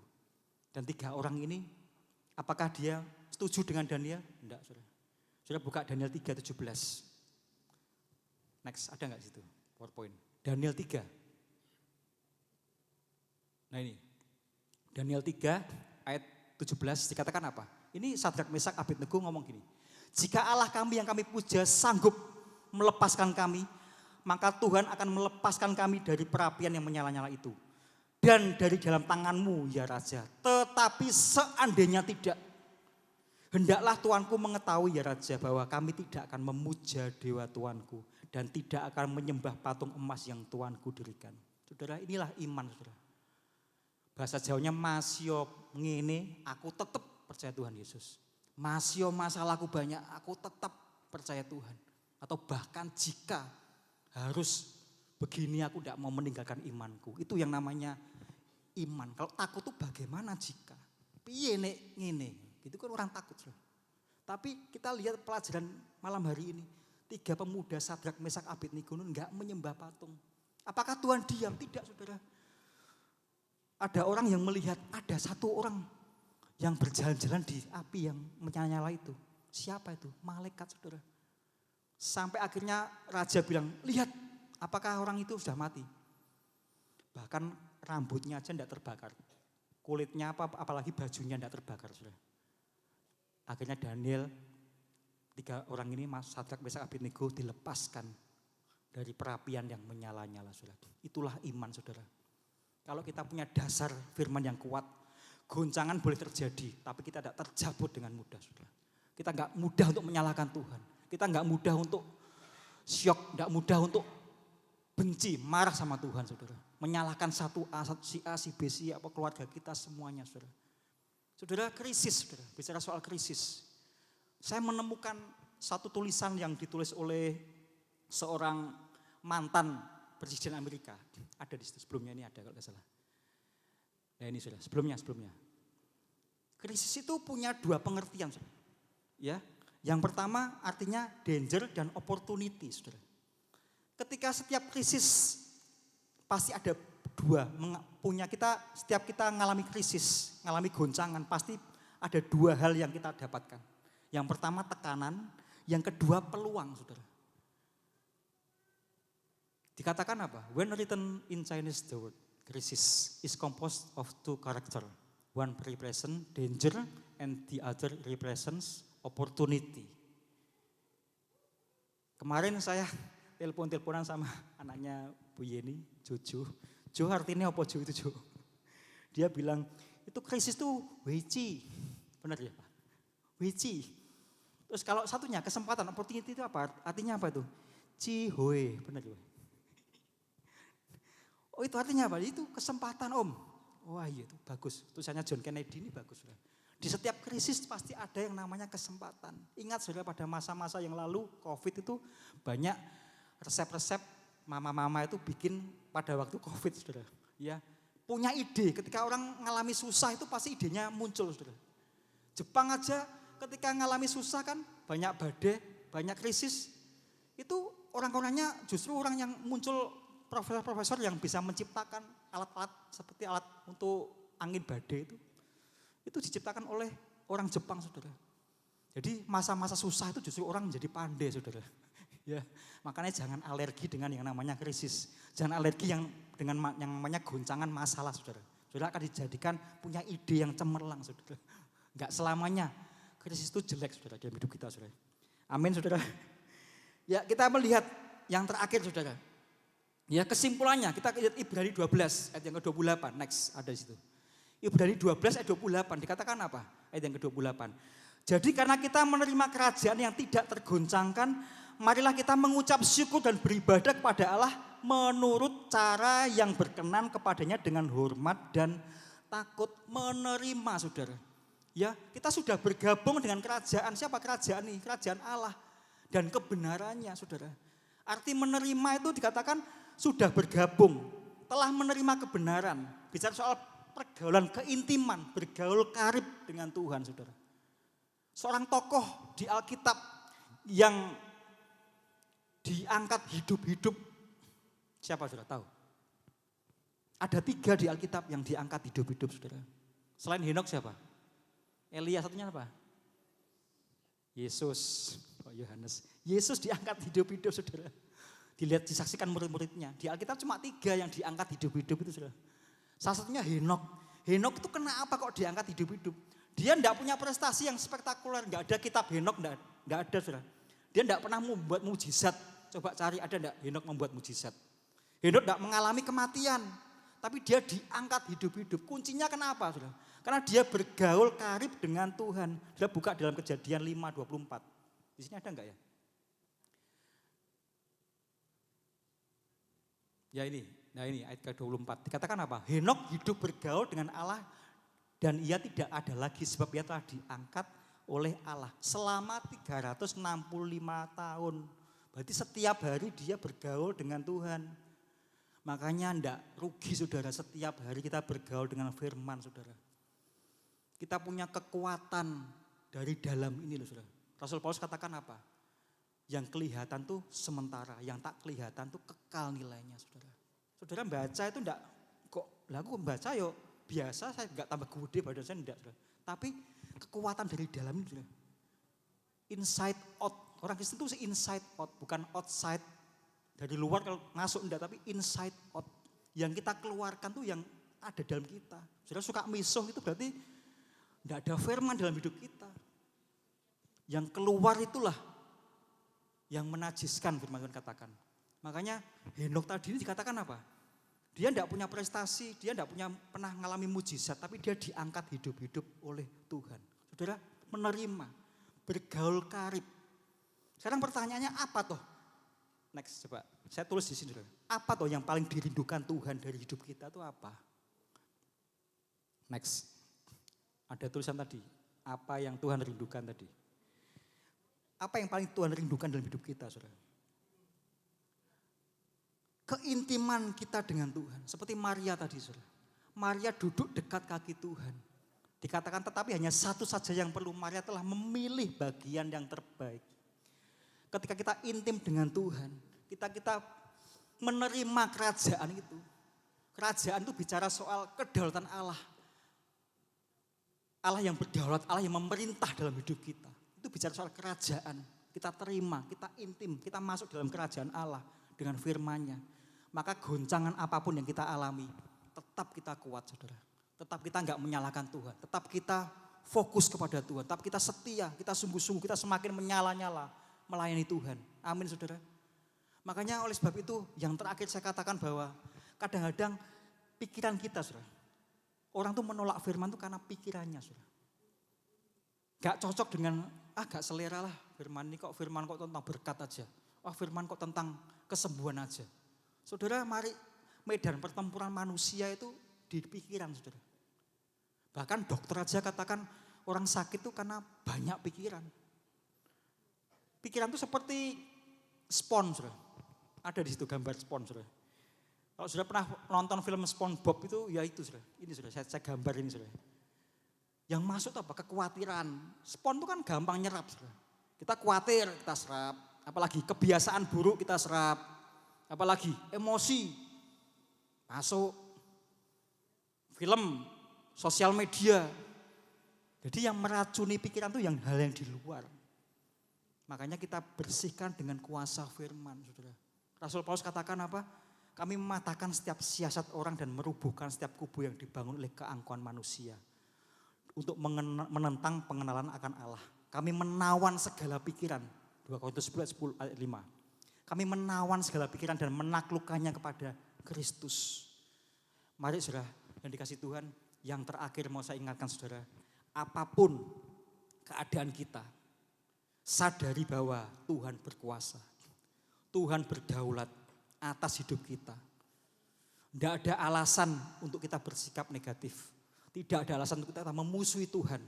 Dan 3 orang ini, apakah dia setuju dengan Daniel? Enggak, saudara. Saudara buka Daniel 3:17. Next, ada enggak situ? PowerPoint. Daniel 3. Nah ini, Daniel 3 ayat 17 dikatakan apa? Ini Sadrak, Mesak, Abednego ngomong gini. Jika Allah kami yang kami puja sanggup melepaskan kami, maka Tuhan akan melepaskan kami dari perapian yang menyala-nyala itu. Dan dari dalam tanganmu ya Raja. Tetapi seandainya tidak, hendaklah Tuanku mengetahui ya Raja bahwa kami tidak akan memuja dewa Tuanku. Dan tidak akan menyembah patung emas yang Tuanku dirikan. Saudara, inilah iman, saudara. Bahasa Jawanya masio ngene, aku tetap percaya Tuhan Yesus. Masio masalahku banyak, aku tetap percaya Tuhan. Atau bahkan jika harus begini aku tidak mau meninggalkan imanku. Itu yang namanya iman. Kalau takut itu bagaimana jika? Piye nek ngene? Itu kan orang takut. Saudara. Tapi kita lihat pelajaran malam hari ini. 3 pemuda Sadrak, Mesak, Abednego enggak menyembah patung. Apakah Tuhan diam? Tidak, saudara. Ada orang yang melihat ada 1 orang yang berjalan-jalan di api yang menyala-nyala itu. Siapa itu? Malaikat, saudara. Sampai akhirnya raja bilang, lihat apakah orang itu sudah mati. Bahkan rambutnya aja tidak terbakar. Kulitnya apalagi bajunya tidak terbakar. Saudara. Akhirnya Daniel, 3 orang ini Sadrak, Mesak, Abednego dilepaskan dari perapian yang menyala-nyala. Saudara. Itulah iman, saudara. Kalau kita punya dasar firman yang kuat, goncangan boleh terjadi, tapi kita tidak terjabut dengan mudah. Saudara. Kita enggak mudah untuk menyalahkan Tuhan. Kita enggak mudah untuk syok, enggak mudah untuk benci, marah sama Tuhan, saudara. Menyalahkan si A, si B, si apa keluarga kita semuanya, saudara. Saudara, krisis, saudara. Bicara soal krisis. Saya menemukan satu tulisan yang ditulis oleh seorang mantan presiden Amerika. Ada di situ, sebelumnya ini ada kalau tidak salah. Nah ini saudara, sebelumnya. Krisis itu punya 2 pengertian, saudara. Ya. Yang pertama artinya danger dan opportunity, saudara. Ketika setiap krisis pasti ada 2 setiap kita mengalami krisis, mengalami goncangan, pasti ada 2 hal yang kita dapatkan. Yang pertama tekanan, yang kedua peluang, saudara. Dikatakan apa? When written in Chinese, the word crisis is composed of 2 characters. One represents danger and the other represents opportunity. Kemarin saya teleponan sama anaknya Bu Yeni, Jojo. Jo artinya apa Jo itu Jo? Dia bilang, itu krisis itu weci. Benar ya Pak? Weci. Terus kalau satunya kesempatan, opportunity itu apa? Artinya apa itu? Cihoe, benar ya Pak? Oh itu artinya apa? Itu kesempatan Om. Wah iya itu bagus. Tulisannya John Kennedy ini bagus. Di setiap krisis pasti ada yang namanya kesempatan. Ingat saudara pada masa-masa yang lalu COVID itu banyak resep-resep mama-mama itu bikin pada waktu COVID saudara. Ya, punya ide. Ketika orang ngalami susah itu pasti idenya muncul, saudara. Jepang aja ketika ngalami susah kan banyak badai, banyak krisis. Itu orang-orangnya justru orang yang muncul profesor-profesor yang bisa menciptakan alat-alat seperti alat untuk angin badai itu diciptakan oleh orang Jepang, saudara. Jadi masa-masa susah itu justru orang menjadi pandai, saudara. Ya, makanya jangan alergi dengan yang namanya krisis. Jangan alergi dengan yang namanya goncangan masalah, saudara. Saudara akan dijadikan punya ide yang cemerlang, saudara. Enggak selamanya krisis itu jelek, saudara, dalam hidup kita, saudara. Amin, saudara. Ya, kita melihat yang terakhir, saudara. Ya, kesimpulannya kita lihat Ibrani 12 ayat yang ke-28. Next, ada di situ. Ibrani 12 ayat 28 dikatakan apa? Ayat yang ke-28. Jadi karena kita menerima kerajaan yang tidak tergoncangkan, marilah kita mengucap syukur dan beribadah kepada Allah menurut cara yang berkenan kepadanya dengan hormat dan takut. Menerima, saudara. Ya, kita sudah bergabung dengan kerajaan. Siapa kerajaan ini? Kerajaan Allah dan kebenarannya, saudara. Arti menerima itu dikatakan sudah bergabung, telah menerima kebenaran. Bicara soal pergaulan keintiman, bergaul karib dengan Tuhan, saudara. Seorang tokoh di Alkitab yang diangkat hidup-hidup, siapa saudara tahu? Ada 3 di Alkitab yang diangkat hidup-hidup, saudara. Selain Henok siapa? Elia, satunya apa? Yesus, Yohanes. Yesus diangkat hidup-hidup, saudara. Dilihat, disaksikan murid-muridnya. Di Alkitab cuma 3 yang diangkat hidup-hidup itu, saudara. Salah satunya Henok. Henok itu kenapa kok diangkat hidup-hidup? Dia enggak punya prestasi yang spektakuler. Enggak ada kitab Henok, enggak ada, saudara. Dia enggak pernah membuat mujizat. Coba cari, ada enggak Henok membuat mujizat? Henok enggak mengalami kematian. Tapi dia diangkat hidup-hidup. Kuncinya kenapa, saudara? Karena dia bergaul karib dengan Tuhan. Dia buka dalam Kejadian 5:24. Di sini ada enggak ya? Ya ini, nah ini ayat ke-24. Dikatakan apa? Henok hidup bergaul dengan Allah dan ia tidak ada lagi sebab ia telah diangkat oleh Allah selama 365 tahun. Berarti setiap hari dia bergaul dengan Tuhan. Makanya enggak rugi, saudara, setiap hari kita bergaul dengan firman, saudara. Kita punya kekuatan dari dalam ini loh, saudara. Rasul Paulus katakan apa? Yang kelihatan tuh sementara, yang tak kelihatan tuh kekal nilainya, saudara. Saudara baca itu enggak, kok lagu baca yo biasa, saya enggak tambah gede badan saya enggak, saudara. Tapi kekuatan dari dalam itu, saudara. Inside out, orang Kristen itu inside out, bukan outside. Dari luar kalau masuk enggak, tapi inside out. Yang kita keluarkan tuh yang ada dalam kita. Saudara suka misuh itu berarti enggak ada firman dalam hidup kita. Yang keluar itulah yang menajiskan, firman Tuhan katakan. Makanya Henok tadi ini dikatakan apa? Dia tidak punya prestasi, dia tidak punya pernah mengalami mujizat, tapi dia diangkat hidup-hidup oleh Tuhan. Saudara menerima, bergaul karib. Sekarang pertanyaannya apa toh? Next coba, saya tulis di sini, saudara. Apa toh yang paling dirindukan Tuhan dari hidup kita itu apa? Next, ada tulisan tadi, apa yang Tuhan rindukan tadi? Apa yang paling Tuhan rindukan dalam hidup kita, saudara? Keintiman kita dengan Tuhan. Seperti Maria tadi, saudara. Maria duduk dekat kaki Tuhan. Dikatakan tetapi hanya satu saja yang perlu. Maria telah memilih bagian yang terbaik. Ketika kita intim dengan Tuhan, kita menerima kerajaan itu. Kerajaan itu bicara soal kedaulatan Allah. Allah yang berdaulat, Allah yang memerintah dalam hidup kita. Itu bicara soal kerajaan. Kita terima, kita intim, kita masuk dalam kerajaan Allah dengan firman-Nya. Maka goncangan apapun yang kita alami, tetap kita kuat, saudara. Tetap kita enggak menyalahkan Tuhan. Tetap kita fokus kepada Tuhan. Tetap kita setia, kita sungguh-sungguh, kita semakin menyala-nyala melayani Tuhan. Amin, saudara. Makanya oleh sebab itu yang terakhir saya katakan bahwa kadang-kadang pikiran kita, saudara. Orang tuh menolak firman itu karena pikirannya, saudara. Gak cocok dengan, gak selera lah firman ini, kok firman kok tentang berkat aja. Firman kok tentang kesembuhan aja. Saudara, mari medan pertempuran manusia itu di pikiran, saudara. Bahkan dokter aja katakan orang sakit itu karena banyak pikiran. Pikiran itu seperti spons, saudara. Ada di situ gambar spons, saudara. Kalau sudah pernah nonton film SpongeBob itu, ya itu sudah. Ini sudah, saya gambar ini sudah. Yang masuk itu apa? Kekhawatiran. Spon itu kan gampang nyerap sudah. Kita khawatir, kita serap. Apalagi kebiasaan buruk kita serap. Apalagi emosi. Masuk. Film, sosial media. Jadi yang meracuni pikiran itu yang hal yang di luar. Makanya kita bersihkan dengan kuasa firman, saudara. Rasul Paulus katakan apa? Kami mematahkan setiap siasat orang dan merubuhkan setiap kubu yang dibangun oleh keangkuhan manusia. Untuk menentang pengenalan akan Allah. Kami menawan segala pikiran. 2 Korintus 10 ayat 5. Kami menawan segala pikiran dan menaklukkannya kepada Kristus. Mari saudara yang dikasih Tuhan, yang terakhir mau saya ingatkan saudara. Apapun keadaan kita, sadari bahwa Tuhan berkuasa. Tuhan berdaulat atas hidup kita. Tidak ada alasan untuk kita bersikap negatif. Tidak ada alasan untuk kita memusuhi Tuhan.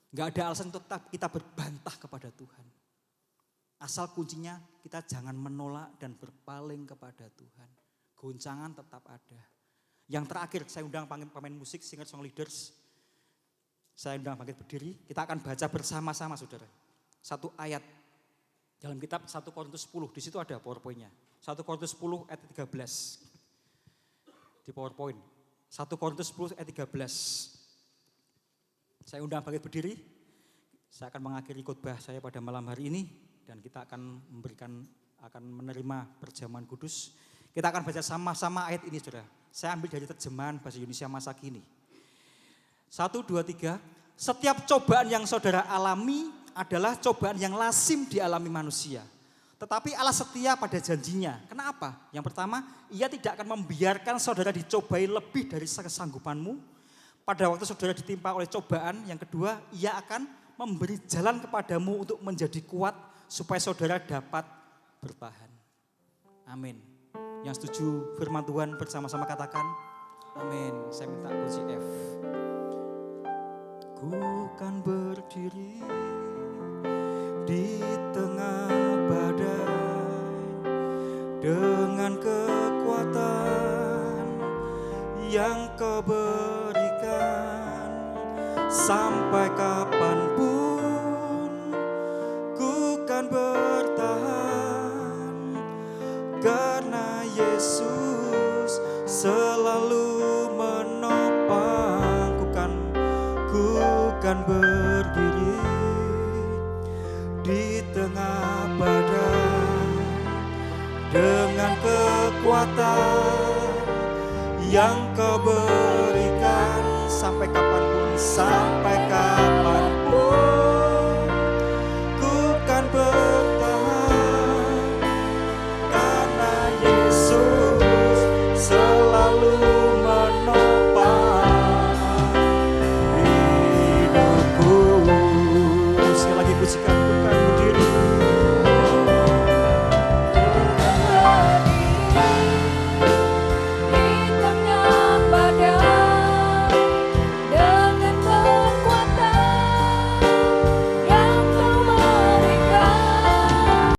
Tidak ada alasan untuk kita berbantah kepada Tuhan. Asal kuncinya kita jangan menolak dan berpaling kepada Tuhan. Goncangan tetap ada. Yang terakhir saya undang pemain musik, singer song leaders. Saya undang bangkit berdiri. Kita akan baca bersama-sama saudara. Satu ayat dalam kitab 1 Korintus 10. Di situ ada PowerPoint-nya. 1 Korintus 10 ayat 13. Di PowerPoint. 1 Korintus 10 ayat 13. Saya undang bangkit berdiri. Saya akan mengakhiri khotbah saya pada malam hari ini. Dan kita akan menerima perjamuan kudus. Kita akan baca sama-sama ayat ini saudara. Saya ambil dari terjemahan bahasa Indonesia masa kini. 1, 2, 3. Setiap cobaan yang saudara alami adalah cobaan yang lazim dialami manusia. Tetapi Allah setia pada janjinya. Kenapa? Yang pertama, ia tidak akan membiarkan saudara dicobai lebih dari kesanggupanmu. Pada waktu saudara ditimpa oleh cobaan. Yang kedua, ia akan memberi jalan kepadamu untuk menjadi kuat supaya saudara dapat bertahan. Amin. Yang setuju firman Tuhan bersama-sama katakan amin. Saya minta kunci F. Ku kan berdiri di tengah badai dengan kekuatan yang Kau berikan. Sampai kapanpun ku kan bertahan karena Yesus selalu menopang. Ku kan berdiri di tengah badai dengan kekuatan yang Kau berikan. Sampai kapanpun, sampai